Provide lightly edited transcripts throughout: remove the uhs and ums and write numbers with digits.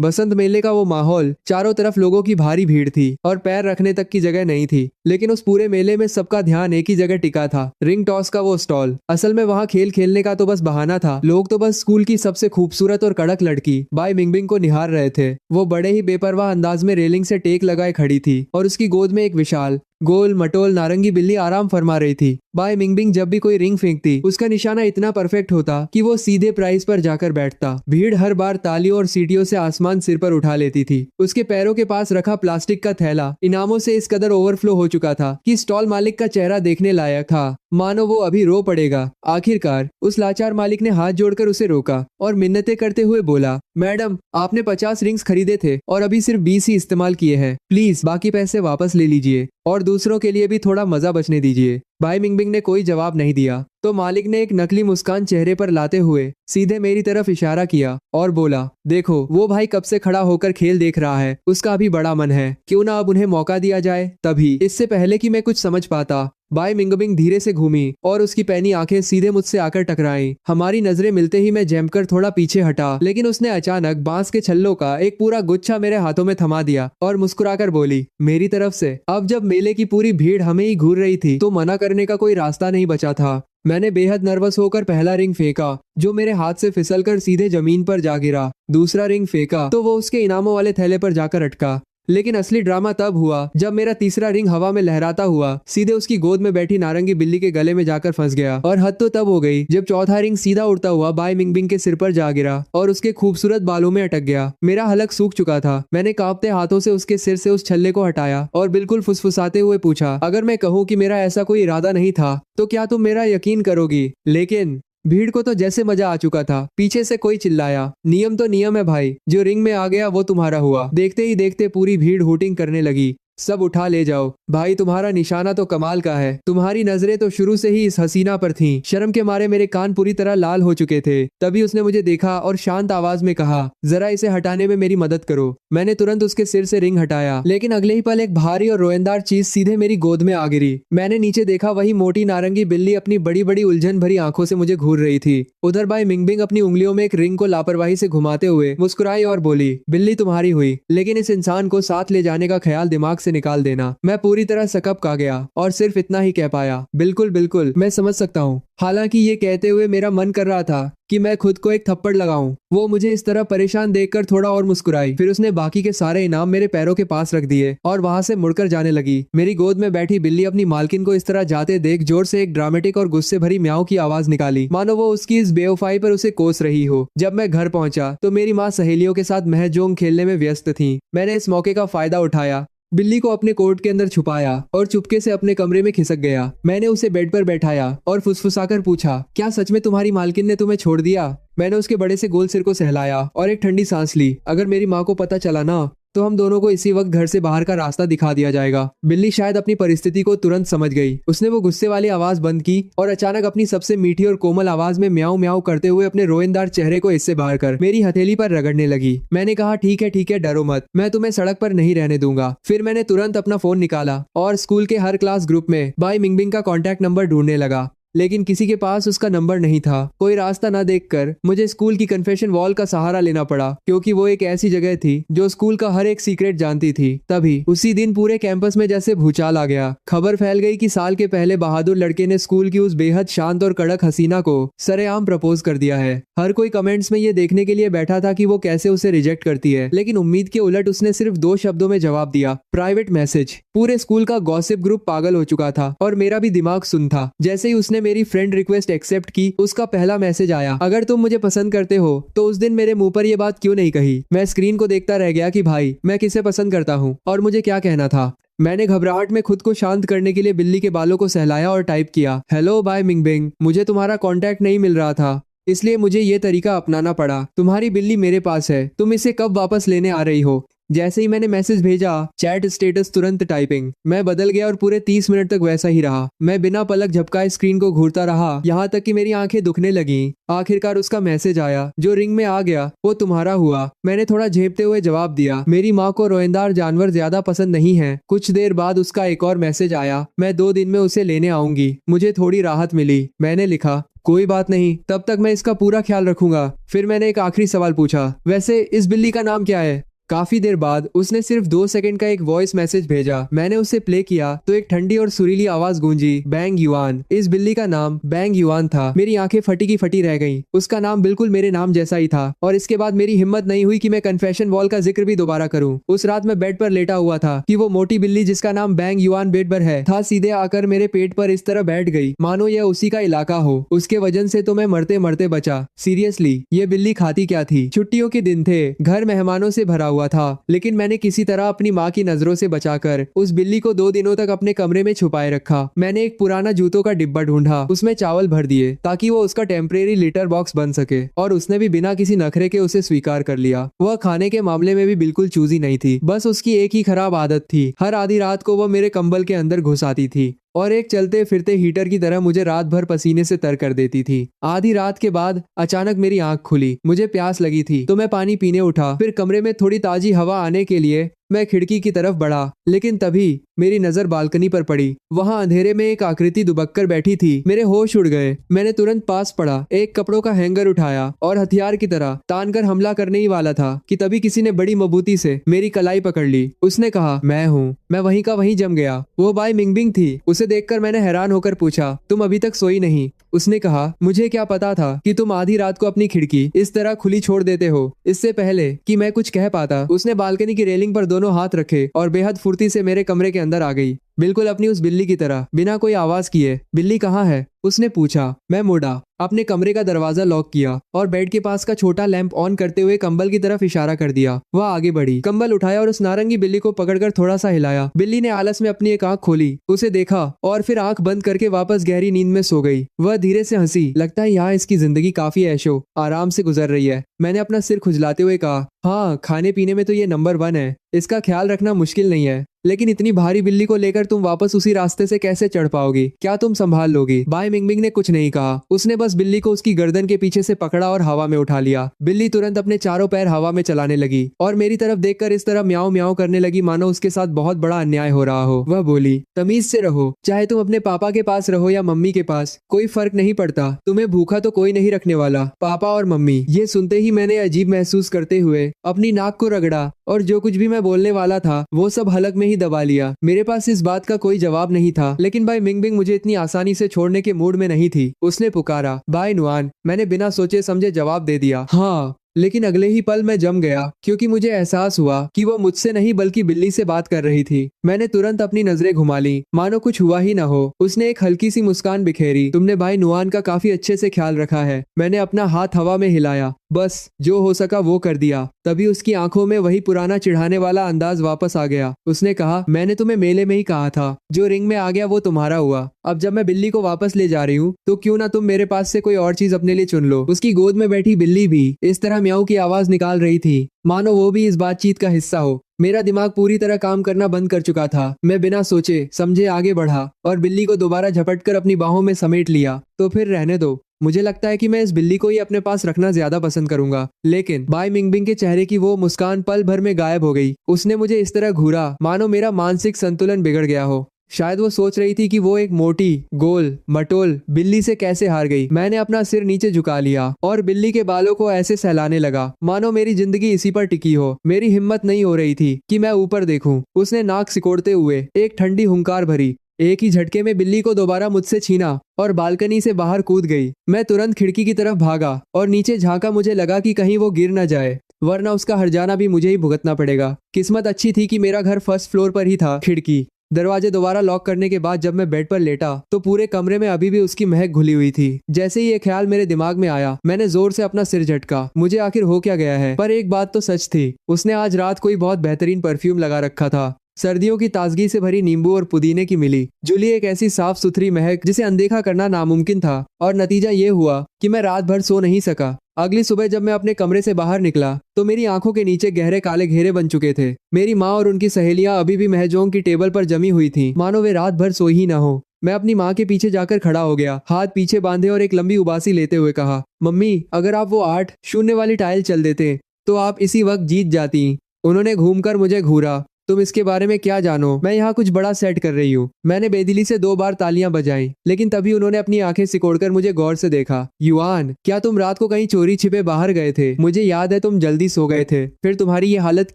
बसंत मेले का वो माहौल, चारों तरफ लोगों की भारी भीड़ थी और पैर रखने तक की जगह नहीं थी। लेकिन उस पूरे मेले में सबका ध्यान एक ही जगह टिका था, रिंग टॉस का वो स्टॉल। असल में वहाँ खेल खेलने का तो बस बहाना था। लोग तो बस स्कूल की सबसे खूबसूरत और कड़क लड़की बाई मिंगबिंग को निहार रहे थे। वो बड़े ही बेपरवाह अंदाज में रेलिंग से टेक लगाए खड़ी थी और उसकी गोद में एक विशाल गोल मटोल नारंगी बिल्ली आराम फरमा रही थी। बाई मिंगबिंग जब भी कोई रिंग फेंकती, उसका निशाना इतना परफेक्ट होता कि वो सीधे प्राइस पर जाकर बैठता। भीड़ हर बार तालियों और सीटियों से आसमान सिर पर उठा लेती थी। उसके पैरों के पास रखा प्लास्टिक का थैला इनामों से इस कदर ओवरफ्लो हो चुका था कि स्टॉल मालिक का चेहरा देखने लायक था, मानो वो अभी रो पड़ेगा। आखिरकार उस लाचार मालिक ने हाथ जोड़कर उसे रोका और मिन्नतें करते हुए बोला, मैडम, आपने 50 रिंग्स खरीदे थे और अभी सिर्फ 20 ही इस्तेमाल किए हैं। प्लीज बाकी पैसे वापस ले लीजिए और दूसरों के लिए भी थोड़ा मजा बचने दीजिए। बाई मिंगबिंग ने कोई जवाब नहीं दिया तो मालिक ने एक नकली मुस्कान चेहरे पर लाते हुए सीधे मेरी तरफ इशारा किया और बोला, देखो वो भाई कब से खड़ा होकर खेल देख रहा है, उसका भी बड़ा मन है, क्यों ना अब उन्हें मौका दिया जाए। तभी इससे पहले कि मैं कुछ समझ पाता, बाई मिंगबिंग धीरे से घूमी और उसकी पैनी आंखें सीधे मुझसे आकर टकराईं। हमारी नजरें मिलते ही मैं जमकर थोड़ा पीछे हटा, लेकिन उसने अचानक बांस के छल्लों का एक पूरा गुच्छा मेरे हाथों में थमा दिया और मुस्कुराकर बोली, मेरी तरफ से। अब जब मेले की पूरी भीड़ हमें ही घूर रही थी तो मना करने का कोई रास्ता नहीं बचा था। मैंने बेहद नर्वस होकर पहला रिंग फेंका, जो मेरे हाथ से फिसलकर सीधे जमीन पर जा गिरा। दूसरा रिंग फेंका तो वो उसके इनामों वाले थैले पर जाकर अटका। लेकिन असली ड्रामा तब हुआ जब मेरा तीसरा रिंग हवा में लहराता हुआ सीधे उसकी गोद में बैठी नारंगी बिल्ली के गले में जाकर फंस गया। और हद तो तब हो गई जब चौथा रिंग सीधा उड़ता हुआ बाई मिंगबिंग के सिर पर जा गिरा और उसके खूबसूरत बालों में अटक गया। मेरा हलक सूख चुका था। मैंने कांपते हाथों से उसके सिर से उस छल्ले को हटाया और बिल्कुल फुसफुसाते हुए पूछा, अगर मैं कहूँ कि मेरा ऐसा कोई इरादा नहीं था तो क्या तुम मेरा यकीन करोगी? लेकिन भीड़ को तो जैसे मजा आ चुका था। पीछे से कोई चिल्लाया, नियम तो नियम है भाई, जो रिंग में आ गया वो तुम्हारा हुआ। देखते ही देखते पूरी भीड़ हूटिंग करने लगी, सब उठा ले जाओ भाई, तुम्हारा निशाना तो कमाल का है। तुम्हारी नजरें तो शुरू से ही इस हसीना पर थीं। शर्म के मारे मेरे कान पूरी तरह लाल हो चुके थे। तभी उसने मुझे देखा और शांत आवाज में कहा, जरा इसे हटाने में मेरी मदद करो। मैंने तुरंत उसके सिर से रिंग हटाया, लेकिन अगले ही पल एक भारी और रोएंदार चीज सीधे मेरी गोद में आ गिरी। मैंने नीचे देखा, वही मोटी नारंगी बिल्ली अपनी बड़ी बड़ी उलझन भरी आंखों से मुझे घूर रही थी। उधर बाई मिंगबिंग अपनी उंगलियों में एक रिंग को लापरवाही से घुमाते हुए मुस्कुराई और बोली, बिल्ली तुम्हारी हुई, लेकिन इस इंसान को साथ ले जाने का ख्याल दिमाग से निकाल देना। मैं पूरी तरह सकअप आ गया और सिर्फ इतना ही कह पाया, बिल्कुल बिल्कुल, मैं समझ सकता हूँ। हालांकि ये कहते हुए मेरा मन कर रहा था कि मैं खुद को एक थप्पड़ लगाऊं। वो मुझे इस तरह परेशान देखकर थोड़ा और मुस्कुराई। फिर उसने बाकी के सारे इनाम मेरे पैरों के पास रख दिए और वहां से मुड़कर जाने लगी। मेरी गोद में बैठी बिल्ली अपनी मालकिन को इस तरह जाते देख जोर से एक ड्रामेटिक और गुस्से भरी म्याऊं की आवाज निकाली, मानो वो उसकी इस बेवफाई पर उसे कोस रही हो। जब मैं घर पहुंचा तो मेरी माँ सहेलियों के साथ महजोंग खेलने में व्यस्त थी। मैंने इस मौके का फायदा उठाया, बिल्ली को अपने कोट के अंदर छुपाया और चुपके से अपने कमरे में खिसक गया। मैंने उसे बेड पर बैठाया और फुसफुसाकर पूछा, क्या सच में तुम्हारी मालकिन ने तुम्हें छोड़ दिया? मैंने उसके बड़े से गोल सिर को सहलाया और एक ठंडी सांस ली। अगर मेरी माँ को पता चला ना तो हम दोनों को इसी वक्त घर से बाहर का रास्ता दिखा दिया जाएगा। बिल्ली शायद अपनी परिस्थिति को तुरंत समझ गई। उसने वो गुस्से वाली आवाज बंद की और अचानक अपनी सबसे मीठी और कोमल आवाज में म्याऊं म्याऊं करते हुए अपने रोएंदार चेहरे को इससे बाहर कर मेरी हथेली पर रगड़ने लगी। मैंने कहा, ठीक है, डरो मत, मैं तुम्हें सड़क पर नहीं रहने दूंगा। फिर मैंने तुरंत अपना फोन निकाला और स्कूल के हर क्लास ग्रुप में बाई मिंगबिंग का कॉन्टैक्ट नंबर ढूंढने लगा, लेकिन किसी के पास उसका नंबर नहीं था। कोई रास्ता न देखकर मुझे स्कूल की कन्फेशन वॉल का सहारा लेना पड़ा, क्योंकि वो एक ऐसी जगह थी जो स्कूल का हर एक सीक्रेट जानती थी। तभी उसी दिन पूरे कैंपस में जैसे भूचाल आ गया। खबर फैल गई कि साल के पहले बहादुर लड़के ने स्कूल की उस बेहद शांत और कड़क हसीना को सरेआम प्रपोज कर दिया है। हर कोई कमेंट्स में ये देखने के लिए बैठा था कि वो कैसे उसे रिजेक्ट करती है, लेकिन उम्मीद के उलट उसने सिर्फ 2 शब्दों में जवाब दिया, प्राइवेट मैसेज। पूरे स्कूल का गॉसिप ग्रुप पागल हो चुका था और मेरा भी दिमाग सुन था। जैसे ही उसने मेरी फ्रेंड रिक्वेस्ट एक्सेप्ट की, उसका पहला मैसेज आया, अगर तुम मुझे पसंद करते हो तो उस दिन मेरे मुंह पर ये बात क्यों नहीं कही? मैं स्क्रीन को देखता रह गया कि भाई मैं किसे पसंद करता हूँ और मुझे क्या कहना था। मैंने घबराहट में खुद को शांत करने के लिए बिल्ली के बालों को सहलाया और टाइप किया, हेलो बाय मिंगबिंग, मुझे तुम्हारा कॉन्टैक्ट नहीं मिल रहा था, इसलिए मुझे ये तरीका अपनाना पड़ा। तुम्हारी बिल्ली मेरे पास है, तुम इसे कब वापस लेने आ रही हो? जैसे ही मैंने मैसेज भेजा, चैट स्टेटस तुरंत टाइपिंग। मैं बदल गया और पूरे 30 मिनट तक वैसा ही रहा। मैं बिना पलक झपकाए स्क्रीन को घूरता रहा, यहाँ तक कि मेरी आंखें दुखने लगीं। आखिरकार उसका मैसेज आया, जो रिंग में आ गया वो तुम्हारा हुआ। मैंने थोड़ा झेपते हुए जवाब दिया, मेरी माँ को रोएंदार जानवर ज्यादा पसंद नहीं है। कुछ देर बाद उसका एक और मैसेज आया, मैं 2 दिन में उसे लेने आऊंगी। मुझे थोड़ी राहत मिली। मैंने लिखा, कोई बात नहीं, तब तक मैं इसका पूरा ख्याल रखूंगा। फिर मैंने एक आखिरी सवाल पूछा, वैसे इस बिल्ली का नाम क्या है? काफी देर बाद उसने सिर्फ 2 सेकंड का एक वॉइस मैसेज भेजा। मैंने उसे प्ले किया तो एक ठंडी और सुरीली आवाज गूंजी, बैंग युआन। इस बिल्ली का नाम बैंग युआन था। मेरी आंखें फटी की फटी रह गईं। उसका नाम बिल्कुल मेरे नाम जैसा ही था और इसके बाद मेरी हिम्मत नहीं हुई कि मैं कन्फेशन वॉल का जिक्र भी दोबारा करूं। उस रात मैं बेड पर लेटा हुआ था कि वो मोटी बिल्ली जिसका नाम बैंग युआन बेड पर है था सीधे आकर मेरे पेट पर इस तरह बैठ गई मानो यह उसी का इलाका हो। उसके वजन से तो मैं मरते मरते बचा। सीरियसली, ये बिल्ली खाती क्या थी? छुट्टियों के दिन थे, घर मेहमानों से भरा हुआ था, लेकिन मैंने किसी तरह अपनी माँ की नजरों से बचाकर उस बिल्ली को 2 दिनों तक अपने कमरे में छुपाए रखा। मैंने एक पुराना जूतों का डिब्बा ढूंढा, उसमें चावल भर दिए ताकि वो उसका टेम्परेरी लिटर बॉक्स बन सके, और उसने भी बिना किसी नखरे के उसे स्वीकार कर लिया। वह खाने के मामले में भी बिल्कुल चूजी नहीं थी, बस उसकी एक ही खराब आदत थी, हर आधी रात को वह मेरे कंबल के अंदर घुस आती थी और एक चलते फिरते हीटर की तरह मुझे रात भर पसीने से तर कर देती थी। आधी रात के बाद अचानक मेरी आंख खुली, मुझे प्यास लगी थी तो मैं पानी पीने उठा। फिर कमरे में थोड़ी ताजी हवा आने के लिए मैं खिड़की की तरफ बढ़ा, लेकिन तभी मेरी नजर बालकनी पर पड़ी। वहां अंधेरे में एक आकृति दुबक कर बैठी थी। मेरे होश उड़ गए। मैंने तुरंत पास पड़ा, एक कपड़ों का हैंगर उठाया और हथियार की तरह तान कर हमला करने ही वाला था कि तभी किसी ने बड़ी मजबूती से मेरी कलाई पकड़ ली। उसने कहा, मैं हूँ। मैं वहीं का वहीं जम गया। वो बाई मिंगबिंग थी। उसे देखकर मैंने हैरान होकर पूछा, तुम अभी तक सोई नहीं? उसने कहा, मुझे क्या पता था कि तुम आधी रात को अपनी खिड़की इस तरह खुली छोड़ देते हो। इससे पहले कि मैं कुछ कह पाता, उसने बालकनी की रेलिंग पर दोनों हाथ रखे और बेहद फुर्ती से मेरे कमरे के अंदर आ गई, बिल्कुल अपनी उस बिल्ली की तरह, बिना कोई आवाज किए। बिल्ली कहाँ है? उसने पूछा। मैं मुड़ा, अपने कमरे का दरवाजा लॉक किया और बेड के पास का छोटा लैंप ऑन करते हुए कंबल की तरफ इशारा कर दिया। वह आगे बढ़ी, कंबल उठाया और उस नारंगी बिल्ली को पकड़कर थोड़ा सा हिलाया। बिल्ली ने आलस में अपनी एक आंख खोली, उसे देखा और फिर आंख बंद करके वापस गहरी नींद में सो गई। वह धीरे से हंसी। लगता है यहाँ इसकी जिंदगी काफी ऐशो आराम से गुजर रही है। मैंने अपना सिर खुजलाते हुए कहा, हाँ, खाने पीने में तो ये नंबर 1 है। इसका ख्याल रखना मुश्किल नहीं है, लेकिन इतनी भारी बिल्ली को लेकर तुम वापस उसी रास्ते से कैसे चढ़ पाओगी? क्या तुम संभाल लोगी? बाई मिंगबिंग ने कुछ नहीं कहा। उसने बस बिल्ली को उसकी गर्दन के पीछे से पकड़ा और हवा में उठा लिया। बिल्ली तुरंत अपने चारों पैर हवा में चलाने लगी और मेरी तरफ देखकर इस तरह म्याऊं म्याऊं करने लगी मानो उसके साथ बहुत बड़ा अन्याय हो रहा हो। वह बोली, तमीज से रहो, चाहे तुम अपने पापा के पास रहो या मम्मी के पास, कोई फर्क नहीं पड़ता। तुम्हें भूखा तो कोई नहीं रखने वाला, पापा और मम्मी। ये सुनते ही मैंने अजीब महसूस करते हुए अपनी नाक को रगड़ा और जो कुछ भी मैं बोलने वाला था वो सब हलक में ही दबा लिया। मेरे पास इस बात का कोई जवाब नहीं था, लेकिन बाई मिंगबिंग मुझे इतनी आसानी से छोड़ने के मूड में नहीं थी। उसने पुकारा, बाई नुआन। मैंने बिना सोचे समझे जवाब दे दिया, हाँ। लेकिन अगले ही पल मैं जम गया, क्योंकि मुझे एहसास हुआ कि वो मुझसे नहीं बल्कि बिल्ली से बात कर रही थी। मैंने तुरंत अपनी नजरें घुमा ली, मानो कुछ हुआ ही ना हो। उसने एक हल्की सी मुस्कान बिखेरी। तुमने भाई नुआन का काफी अच्छे से ख्याल रखा है। मैंने अपना हाथ हवा में हिलाया, बस जो हो सका वो कर दिया। तभी उसकी आंखों में वही पुराना चिढ़ाने वाला अंदाज वापस आ गया। उसने कहा, मैंने तुम्हें मेले में ही कहा था, जो रिंग में आ गया वो तुम्हारा हुआ। अब जब मैं बिल्ली को वापस ले जा रही हूँ तो क्यों ना तुम मेरे पास से कोई और चीज अपने लिए चुन लो। उसकी गोद में बैठी बिल्ली भी इस तरह म्याऊं की आवाज निकाल रही थी मानो वो भी इस बातचीत का हिस्सा हो। मेरा दिमाग पूरी तरह काम करना बंद कर चुका था। मैं बिना सोचे समझे आगे बढ़ा और बिल्ली को दोबारा झपटकर अपनी बाहों में समेट लिया। तो फिर रहने दो, मुझे लगता है कि मैं इस बिल्ली को ही अपने पास रखना ज्यादा पसंद करूंगा। लेकिन बाई मिंगबिंग के चेहरे की वो मुस्कान पल भर में गायब हो गई। उसने मुझे इस तरह घूरा मानो मेरा मानसिक संतुलन बिगड़ गया हो। शायद वो सोच रही थी कि वो एक मोटी, गोल, मटोल बिल्ली से कैसे हार गई। मैंने अपना सिर नीचे झुका लिया और बिल्ली के बालों को ऐसे सहलाने लगा मानो मेरी जिंदगी इसी पर टिकी हो। मेरी हिम्मत नहीं हो रही थी कि मैं ऊपर देखूं। उसने नाक सिकोड़ते हुए एक ठंडी हुंकार भरी। एक ही झटके में बिल्ली को दोबारा मुझसे छीना और बालकनी से बाहर कूद गई। मैं तुरंत खिड़की की तरफ भागा और नीचे झांका। मुझे लगा कि कहीं वो गिर न जाए, वरना उसका हर्जाना भी मुझे ही भुगतना पड़ेगा। किस्मत अच्छी थी कि मेरा घर फर्स्ट फ्लोर पर ही था। खिड़की दरवाजे दोबारा लॉक करने के बाद जब मैं बेड पर लेटा तो पूरे कमरे में अभी भी उसकी महक घुली हुई थी। जैसे ही ये ख्याल मेरे दिमाग में आया, मैंने जोर से अपना सिर झटका। मुझे आखिर हो क्या गया है? पर एक बात तो सच थी, उसने आज रात कोई बहुत बेहतरीन परफ्यूम लगा रखा था। सर्दियों की ताजगी से भरी नींबू और पुदीने की मिली जुली एक ऐसी साफ सुथरी महक जिसे अनदेखा करना नामुमकिन था। और नतीजा ये हुआ कि मैं रात भर सो नहीं सका। अगली सुबह जब मैं अपने कमरे से बाहर निकला तो मेरी आंखों के नीचे गहरे काले घेरे बन चुके थे। मेरी माँ और उनकी सहेलियां अभी भी महजोंग की टेबल पर जमी हुई थीं, मानो वे रात भर सोई ही ना हो। मैं अपनी माँ के पीछे जाकर खड़ा हो गया, हाथ पीछे बांधे और एक लंबी उबासी लेते हुए कहा, मम्मी, अगर आप वो 8-0 वाली टाइल चल देते तो आप इसी वक्त जीत जाती। उन्होंने घूमकर मुझे घूरा तुम इसके बारे में क्या जानो, मैं यहाँ कुछ बड़ा सेट कर रही हूँ। मैंने बेदिली से 2 बार तालियां बजाई, लेकिन तभी उन्होंने अपनी आंखें सिकोड़कर मुझे गौर से देखा। युआन, क्या तुम रात को कहीं चोरी छिपे बाहर गए थे? मुझे याद है तुम जल्दी सो गए थे, फिर तुम्हारी ये हालत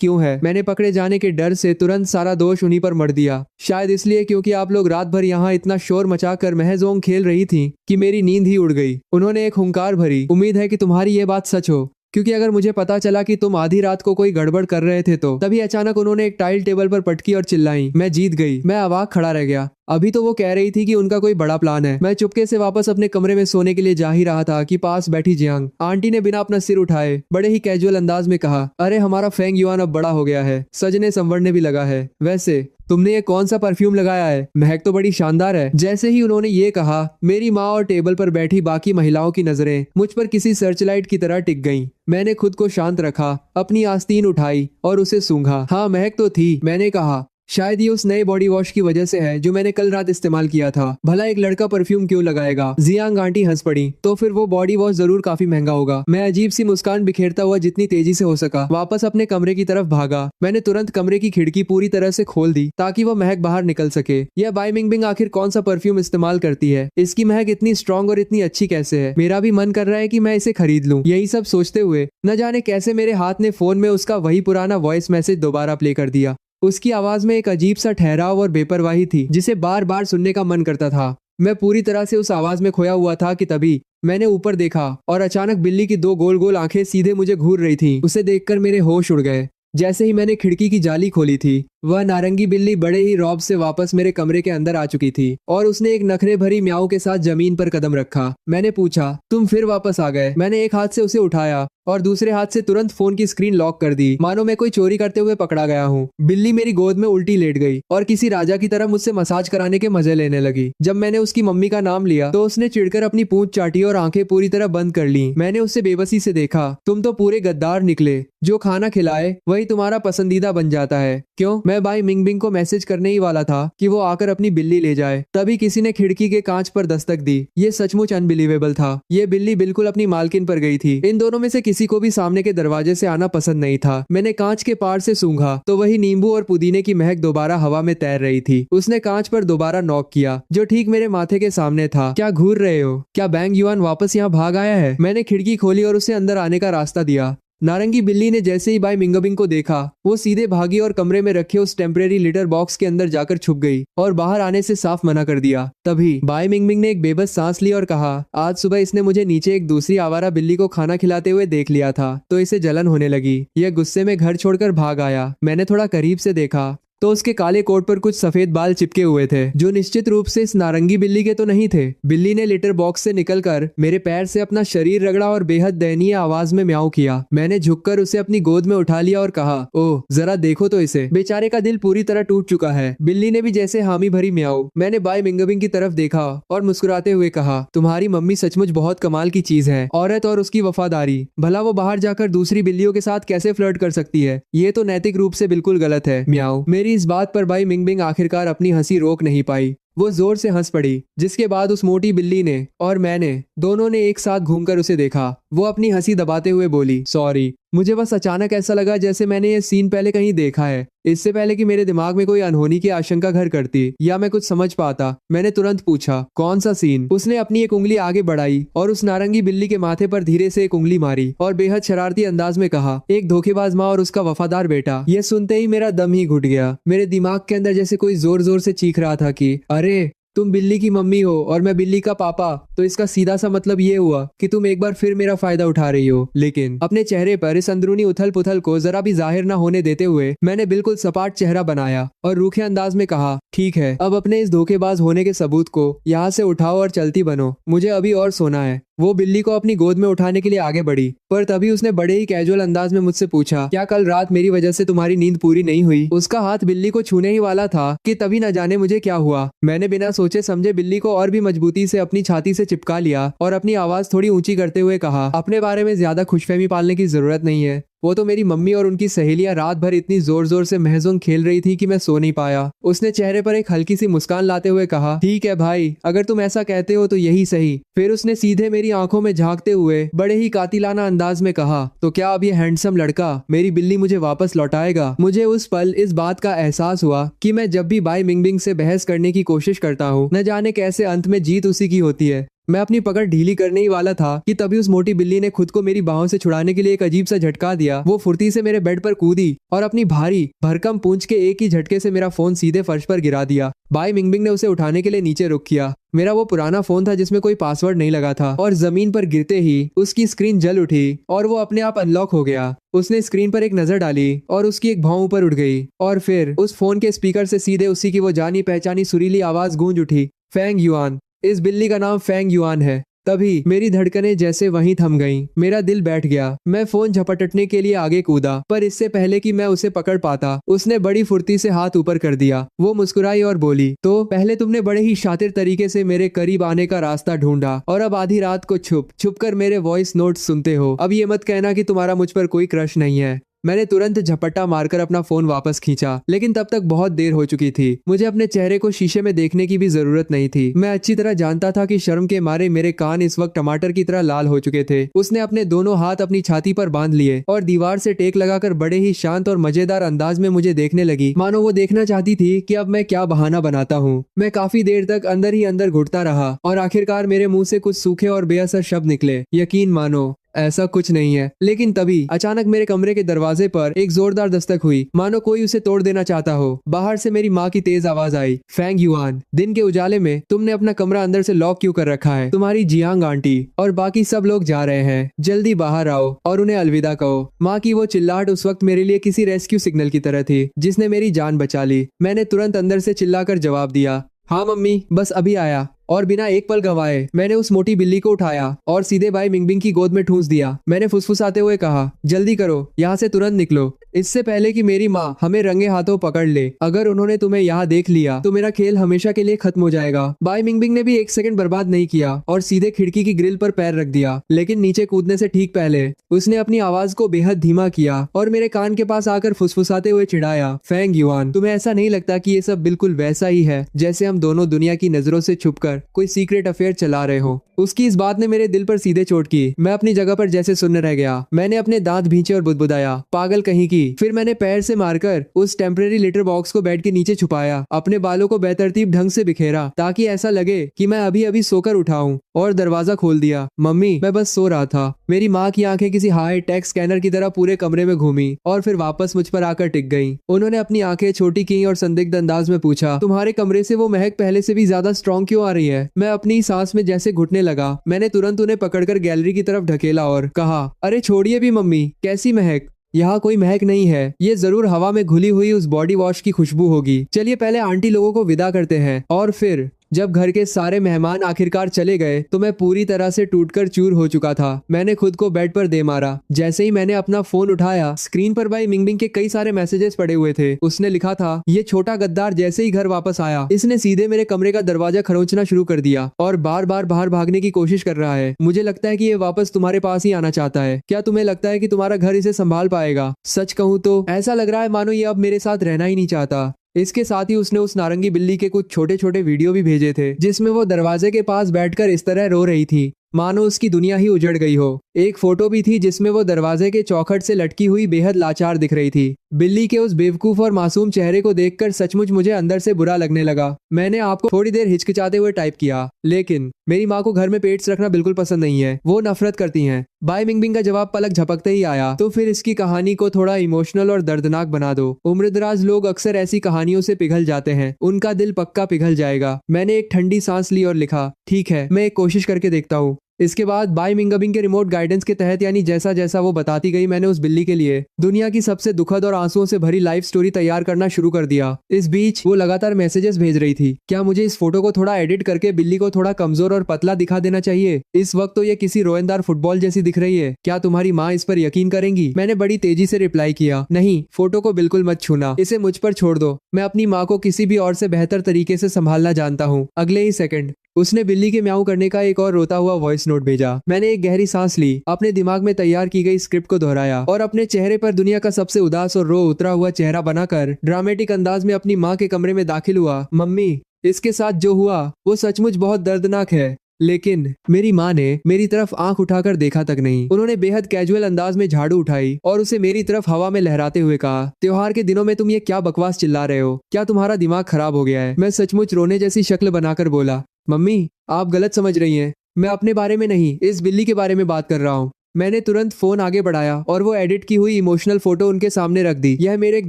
क्यों है? मैंने पकड़े जाने के डर से तुरंत सारा दोष उन्हीं पर मढ़ दिया। शायद इसलिए क्योंकि आप लोग रात भर यहाँ इतना शोर मचाकर महजोंग खेल रही थी कि मेरी नींद ही उड़ गई। उन्होंने एक हुंकार भरी, उम्मीद है कि तुम्हारी ये बात सच हो, क्योंकि अगर मुझे पता चला कि तुम आधी रात को कोई गड़बड़ कर रहे थे तो। तभी अचानक उन्होंने एक टाइल टेबल पर पटकी और चिल्लाई, मैं जीत गई। मैं अवाक खड़ा रह गया। अभी तो वो कह रही थी कि उनका कोई बड़ा प्लान है। मैं चुपके से वापस अपने कमरे में सोने के लिए जा ही रहा था कि पास बैठी जियांग आंटी ने बिना अपना सिर उठाए बड़े ही कैजुअल अंदाज में कहा, अरे हमारा फेंग युआन अब बड़ा हो गया है, सजने संवरने भी लगा है। वैसे तुमने ये कौन सा परफ्यूम लगाया है? महक तो बड़ी शानदार है। जैसे ही उन्होंने ये कहा, मेरी माँ और टेबल पर बैठी बाकी महिलाओं की नजरें मुझ पर किसी सर्चलाइट की तरह टिक गईं। मैंने खुद को शांत रखा, अपनी आस्तीन उठाई और उसे सूंघा। हाँ, महक तो थी। मैंने कहा, शायद ये उस नए बॉडी वॉश की वजह से है जो मैंने कल रात इस्तेमाल किया था। भला एक लड़का परफ्यूम क्यों लगाएगा? जियांग आंटी हंस पड़ी। तो फिर वो बॉडी वॉश जरूर काफी महंगा होगा। मैं अजीब सी मुस्कान बिखेरता हुआ जितनी तेजी से हो सका वापस अपने कमरे की तरफ भागा। मैंने तुरंत कमरे की खिड़की पूरी तरह से खोल दी ताकि वो महक बाहर निकल सके। यह बाई मिंगबिंग आखिर कौन सा परफ्यूम इस्तेमाल करती है? इसकी महक इतनी स्ट्रॉन्ग और इतनी अच्छी कैसे है? मेरा भी मन कर रहा है कि मैं इसे खरीद लूं। यही सब सोचते हुए न जाने कैसे मेरे हाथ ने फोन में उसका वही पुराना वॉइस मैसेज दोबारा प्ले कर दिया। उसकी आवाज में एक अजीब सा ठहराव और बेपरवाही थी जिसे बार बार सुनने का मन करता था। मैं पूरी तरह से उस आवाज में खोया हुआ था कि तभी मैंने ऊपर देखा और अचानक बिल्ली की 2 गोल गोल आंखें सीधे मुझे घूर रही थी। उसे देखकर मेरे होश उड़ गए। जैसे ही मैंने खिड़की की जाली खोली थी, वह नारंगी बिल्ली बड़े ही रौब से वापस मेरे कमरे के अंदर आ चुकी थी और उसने एक नखरे भरी म्याऊ के साथ जमीन पर कदम रखा। मैंने पूछा, तुम फिर वापस आ गए? मैंने एक हाथ से उसे उठाया और दूसरे हाथ से तुरंत फोन की स्क्रीन लॉक कर दी, मानो मैं कोई चोरी करते हुए पकड़ा गया हूँ। बिल्ली मेरी गोद में उल्टी लेट गई और किसी राजा की तरह मुझसे मसाज कराने के मजे लेने लगी। जब मैंने उसकी मम्मी का नाम लिया तो उसने चिढ़कर अपनी पूंछ चाटी और आंखें पूरी तरह बंद कर ली। मैंने उससे बेबसी से देखा, तुम तो पूरे गद्दार निकले। जो खाना खिलाए वही तुम्हारा पसंदीदा बन जाता है। क्यों? मैं बाई मिंगबिंग को मैसेज करने ही वाला था कि वो आकर अपनी बिल्ली ले जाए, तभी किसी ने खिड़की के कांच पर दस्तक दी। ये सचमुच अनबिलीवेबल था। ये बिल्ली बिल्कुल अपनी मालकिन पर गई थी। इन दोनों में से किसी को भी सामने के दरवाजे से आना पसंद नहीं था। मैंने कांच के पार से सूंघा तो वही नींबू और पुदीने की महक दोबारा हवा में तैर रही थी। उसने कांच पर दोबारा नॉक किया, जो ठीक मेरे माथे के सामने था। क्या घूर रहे हो? क्या बैंग युआन वापस यहाँ भाग आया है? मैंने खिड़की खोली और उसे अंदर आने का रास्ता दिया। नारंगी बिल्ली ने जैसे ही बाई मिंगबिंग को देखा, वो सीधे भागी और कमरे में रखे उस टेम्परेरी लिटर बॉक्स के अंदर जाकर छुप गई और बाहर आने से साफ मना कर दिया। तभी बाई मिंगबिंग ने एक बेबस सांस ली और कहा, आज सुबह इसने मुझे नीचे एक दूसरी आवारा बिल्ली को खाना खिलाते हुए देख लिया था तो इसे जलन होने लगी। यह गुस्से में घर छोड़कर भाग आया। मैंने थोड़ा करीब से देखा तो उसके काले कोट पर कुछ सफेद बाल चिपके हुए थे, जो निश्चित रूप से इस नारंगी बिल्ली के तो नहीं थे। बिल्ली ने लिटर बॉक्स से निकलकर मेरे पैर से अपना शरीर रगड़ा और बेहद दयनीय आवाज में म्याऊ किया। मैंने झुककर उसे अपनी गोद में उठा लिया और कहा, ओह जरा देखो तो इसे, बेचारे का दिल पूरी तरह टूट चुका है। बिल्ली ने भी जैसे हामी भरी म्याऊ। मैंने बाई मिंगबिंग की तरफ देखा और मुस्कुराते हुए कहा, तुम्हारी मम्मी सचमुच बहुत कमाल की चीज है। औरत और उसकी वफादारी। भला वो बाहर जाकर दूसरी बिल्लियों के साथ कैसे फ्लर्ट कर सकती है? ये तो नैतिक रूप से बिल्कुल गलत है। म्याऊ। इस बात पर बाई मिंगबिंग आखिरकार अपनी हंसी रोक नहीं पाई। वो जोर से हंस पड़ी, जिसके बाद उस मोटी बिल्ली ने और मैंने दोनों ने एक साथ घूमकर उसे देखा। वो अपनी हंसी दबाते हुए बोली, सॉरी, मुझे बस अचानक ऐसा लगा जैसे मैंने ये सीन पहले कहीं देखा है, इससे पहले कि मेरे दिमाग में कोई अनहोनी की आशंका घर करती या मैं कुछ समझ पाता। मैंने तुरंत पूछा, कौन सा सीन? उसने अपनी एक उंगली आगे बढ़ाई और उस नारंगी बिल्ली के माथे पर धीरे से एक उंगली मारी और बेहद शरारती अंदाज में कहा, एक धोखेबाज माँ और उसका वफादार बेटा। यह सुनते ही मेरा दम ही घुट गया। मेरे दिमाग के अंदर जैसे कोई जोर जोर से चीख रहा था कि अरे तुम बिल्ली की मम्मी हो और मैं बिल्ली का पापा, तो इसका सीधा सा मतलब ये हुआ कि तुम एक बार फिर मेरा फायदा उठा रही हो। लेकिन अपने चेहरे पर इस अंदरूनी उथल पुथल को जरा भी जाहिर न होने देते हुए मैंने बिल्कुल सपाट चेहरा बनाया और रूखे अंदाज में कहा, ठीक है, अब अपने इस धोखेबाज होने के सबूत को यहाँ से उठाओ और चलती बनो, मुझे अभी और सोना है। वो बिल्ली को अपनी गोद में उठाने के लिए आगे बढ़ी, पर तभी उसने बड़े ही कैजुअल अंदाज में मुझसे पूछा, क्या कल रात मेरी वजह से तुम्हारी नींद पूरी नहीं हुई? उसका हाथ बिल्ली को छूने ही वाला था कि तभी न जाने मुझे क्या हुआ। मैंने बिना सोचे समझे बिल्ली को और भी मजबूती से अपनी छाती से चिपका लिया और अपनी आवाज थोड़ी ऊंची करते हुए कहा, अपने बारे में ज्यादा खुशफहमी पालने की जरूरत नहीं है। वो तो मेरी मम्मी और उनकी सहेलियां रात भर इतनी जोर जोर से महजूम खेल रही थी कि मैं सो नहीं पाया। उसने चेहरे पर एक हल्की सी मुस्कान लाते हुए कहा, ठीक है भाई, अगर तुम ऐसा कहते हो तो यही सही। फिर उसने सीधे मेरी आंखों में झांकते हुए बड़े ही कातिलाना अंदाज में कहा, तो क्या अब ये हैंडसम लड़का मेरी बिल्ली मुझे वापस लौटाएगा? मुझे उस पल इस बात का एहसास हुआ कि मैं जब भी बाई मिंगबिंग से बहस करने की कोशिश करता हूँ, न जाने कैसे अंत में जीत उसी की होती है। मैं अपनी पकड़ ढीली करने ही वाला था कि तभी उस मोटी बिल्ली ने खुद को मेरी बाहों से छुड़ाने के लिए एक अजीब सा झटका दिया। वो फुर्ती से मेरे बेड पर कूदी और अपनी भारी भरकम पूंछ के एक ही झटके से मेरा फोन सीधे फर्श पर गिरा दिया। बाई मिंगबिंग ने उसे उठाने के लिए नीचे रुख किया। मेरा वो पुराना फोन था जिसमें कोई पासवर्ड नहीं लगा था, और जमीन पर गिरते ही उसकी स्क्रीन जल उठी और वो अपने आप अनलॉक हो गया। उसने स्क्रीन पर एक नजर डाली और उसकी एक भौं ऊपर उठ गई, और फिर उस फोन के स्पीकर से सीधे उसी की वो जानी पहचानी सुरीली आवाज गूंज उठी, फेंग युआन। इस बिल्ली का नाम फेंग युआन है। तभी मेरी धड़कनें जैसे वहीं थम गईं। मेरा दिल बैठ गया। मैं फोन झपटने के लिए आगे कूदा, पर इससे पहले कि मैं उसे पकड़ पाता, उसने बड़ी फुर्ती से हाथ ऊपर कर दिया। वो मुस्कुराई और बोली, तो पहले तुमने बड़े ही शातिर तरीके से मेरे करीब आने का रास्ता ढूंढा, और अब आधी रात को छुप कर मेरे वॉइस नोट सुनते हो। अब ये मत कहना कि तुम्हारा मुझ पर कोई क्रश नहीं है। मैंने तुरंत झपट्टा मारकर अपना फोन वापस खींचा, लेकिन तब तक बहुत देर हो चुकी थी। मुझे अपने चेहरे को शीशे में देखने की भी जरूरत नहीं थी। मैं अच्छी तरह जानता था कि शर्म के मारे मेरे कान इस वक्त टमाटर की तरह लाल हो चुके थे। उसने अपने दोनों हाथ अपनी छाती पर बांध लिए और दीवार से टेक लगाकर बड़े ही शांत और मजेदार अंदाज में मुझे देखने लगी, मानो वो देखना चाहती थी कि अब मैं क्या बहाना बनाता हूँ। मैं काफी देर तक अंदर ही अंदर घुटता रहा और आखिरकार मेरे मुंह से कुछ सूखे और बेअसर शब्द निकले, यकीन मानो ऐसा कुछ नहीं है। लेकिन तभी अचानक मेरे कमरे के दरवाजे पर एक जोरदार दस्तक हुई, मानो कोई उसे तोड़ देना चाहता हो। बाहर से मेरी माँ की तेज आवाज आई, फेंग युआन, दिन के उजाले में तुमने अपना कमरा अंदर से लॉक क्यों कर रखा है? तुम्हारी जियांग आंटी और बाकी सब लोग जा रहे हैं, जल्दी बाहर आओ और उन्हें अलविदा कहो। माँ की वो चिल्लाहट उस वक्त मेरे लिए किसी रेस्क्यू सिग्नल की तरह थी, जिसने मेरी जान बचा ली। मैंने तुरंत अंदर से चिल्लाकर जवाब दिया, हाँ मम्मी, बस अभी आया। और बिना एक पल गंवाए मैंने उस मोटी बिल्ली को उठाया और सीधे बाई मिंगबिंग की गोद में ठूंस दिया। मैंने फुसफुसाते हुए कहा, जल्दी करो, यहाँ से तुरंत निकलो, इससे पहले कि मेरी माँ हमें रंगे हाथों पकड़ ले। अगर उन्होंने तुम्हें यहाँ देख लिया तो मेरा खेल हमेशा के लिए खत्म हो जाएगा। बाई मिंगबिंग ने भी एक सेकंड बर्बाद नहीं किया और सीधे खिड़की की ग्रिल पर पैर रख दिया, लेकिन नीचे कूदने से ठीक पहले उसने अपनी आवाज को बेहद धीमा किया और मेरे कान के पास आकर फुसफुसाते हुए चिढ़ाया, फेंग युआन, तुम्हें ऐसा नहीं लगता कि ये सब बिल्कुल वैसा ही है जैसे हम दोनों दुनिया की नजरों से छुपकर कोई सीक्रेट अफेयर चला रहे हो? उसकी इस बात ने मेरे दिल पर सीधे चोट की। मैं अपनी जगह पर जैसे सुन्न रह गया। मैंने अपने दांत भींचे और बुदबुदाया, पागल कहीं की। फिर मैंने पैर से मारकर उस टेम्परेरी लिटर बॉक्स को बेड के नीचे छुपाया, अपने बालों को बेतरतीब ढंग से बिखेरा ताकि ऐसा लगे कि मैं अभी अभी सोकर उठा हूं, और दरवाजा खोल दिया। मम्मी, मैं बस सो रहा था। मेरी माँ की आंखें किसी हाई टेक स्कैनर की तरह पूरे कमरे में घूमी और फिर वापस मुझ पर आकर टिक गईं। उन्होंने अपनी आंखें छोटी की और संदिग्ध अंदाज में पूछा, तुम्हारे कमरे से वो महक पहले से भी ज्यादा स्ट्रॉन्ग क्यों आ रही है? मैं अपनी सांस में जैसे घुटने लगा। मैंने तुरंत उन्हें पकड़कर गैलरी की तरफ ढकेला और कहा, अरे छोड़िए भी मम्मी, कैसी महक? यहाँ कोई महक नहीं है, ये जरूर हवा में घुली हुई उस बॉडी वॉश की खुशबू होगी। चलिए पहले आंटी लोगों को विदा करते हैं। और फिर जब घर के सारे मेहमान आखिरकार चले गए तो मैं पूरी तरह से टूटकर चूर हो चुका था। मैंने खुद को बेड पर दे मारा। जैसे ही मैंने अपना फोन उठाया, स्क्रीन पर बाई मिंगबिंग के कई सारे मैसेजेस पड़े हुए थे। उसने लिखा था, ये छोटा गद्दार जैसे ही घर वापस आया, इसने सीधे मेरे कमरे का दरवाजा खरोंचना शुरू कर दिया और बार बार बाहर भागने की कोशिश कर रहा है। मुझे लगता है कि ये वापस तुम्हारे पास ही आना चाहता है। क्या तुम्हें लगता है कि तुम्हारा घर इसे संभाल पाएगा? सच कहूँ तो ऐसा लग रहा है मानो ये अब मेरे साथ रहना ही नहीं चाहता। इसके साथ ही उसने उस नारंगी बिल्ली के कुछ छोटे छोटे वीडियो भी भेजे थे, जिसमें वो दरवाजे के पास बैठकर इस तरह रो रही थी मानो उसकी दुनिया ही उजड़ गई हो। एक फोटो भी थी जिसमें वो दरवाजे के चौखट से लटकी हुई बेहद लाचार दिख रही थी। बिल्ली के उस बेवकूफ और मासूम चेहरे को देखकर सचमुच मुझे अंदर से बुरा लगने लगा। मैंने आपको थोड़ी देर हिचकिचाते हुए टाइप किया, लेकिन मेरी माँ को घर में पेट्स रखना बिल्कुल पसंद नहीं है, वो नफरत करती हैं। बाई मिंगबिंग का जवाब पलक झपकते ही आया, तो फिर इसकी कहानी को थोड़ा इमोशनल और दर्दनाक बना दो। उम्रदराज लोग अक्सर ऐसी कहानियों से पिघल जाते हैं, उनका दिल पक्का पिघल जाएगा। मैंने एक ठंडी सांस ली और लिखा, ठीक है, मैं एक कोशिश करके देखता हूँ। इसके बाद बाई मिंगबिंग के रिमोट गाइडेंस के तहत, यानी जैसा जैसा वो बताती गई, मैंने उस बिल्ली के लिए दुनिया की सबसे दुखद और आंसुओं से भरी लाइफ स्टोरी तैयार करना शुरू कर दिया। इस बीच वो लगातार मैसेजेस भेज रही थी। क्या मुझे इस फोटो को थोड़ा एडिट करके बिल्ली को थोड़ा कमजोर और पतला दिखा देना चाहिए? इस वक्त तो ये किसी रोएंदार फुटबॉल जैसी दिख रही है। क्या तुम्हारी माँ इस पर यकीन करेंगी? मैंने बड़ी तेजी से रिप्लाई किया, नहीं, फोटो को बिल्कुल मत छूना, इसे मुझ पर छोड़ दो। मैं अपनी माँ को किसी भी और से बेहतर तरीके से संभालना जानता हूँ। अगले ही सेकंड उसने बिल्ली के म्याऊ करने का एक और रोता हुआ वॉइस नोट भेजा। मैंने एक गहरी सांस ली, अपने दिमाग में तैयार की गई स्क्रिप्ट को दोहराया और अपने चेहरे पर दुनिया का सबसे उदास और रो उतरा हुआ चेहरा बनाकर ड्रामेटिक अंदाज में अपनी माँ के कमरे में दाखिल हुआ। मम्मी, इसके साथ जो हुआ वो सचमुच बहुत दर्दनाक है। लेकिन मेरी माँ ने मेरी तरफ आंख उठाकर देखा तक नहीं। उन्होंने बेहद कैजुअल अंदाज में झाड़ू उठाई और उसे मेरी तरफ हवा में लहराते हुए कहा, त्योहार के दिनों में तुम ये क्या बकवास चिल्ला रहे हो? क्या तुम्हारा दिमाग खराब हो गया है? मैं सचमुच रोने जैसी शक्ल बनाकर बोला, मम्मी आप गलत समझ रही हैं। मैं अपने बारे में नहीं, इस बिल्ली के बारे में बात कर रहा हूँ। मैंने तुरंत फोन आगे बढ़ाया और वो एडिट की हुई इमोशनल फोटो उनके सामने रख दी। यह मेरे एक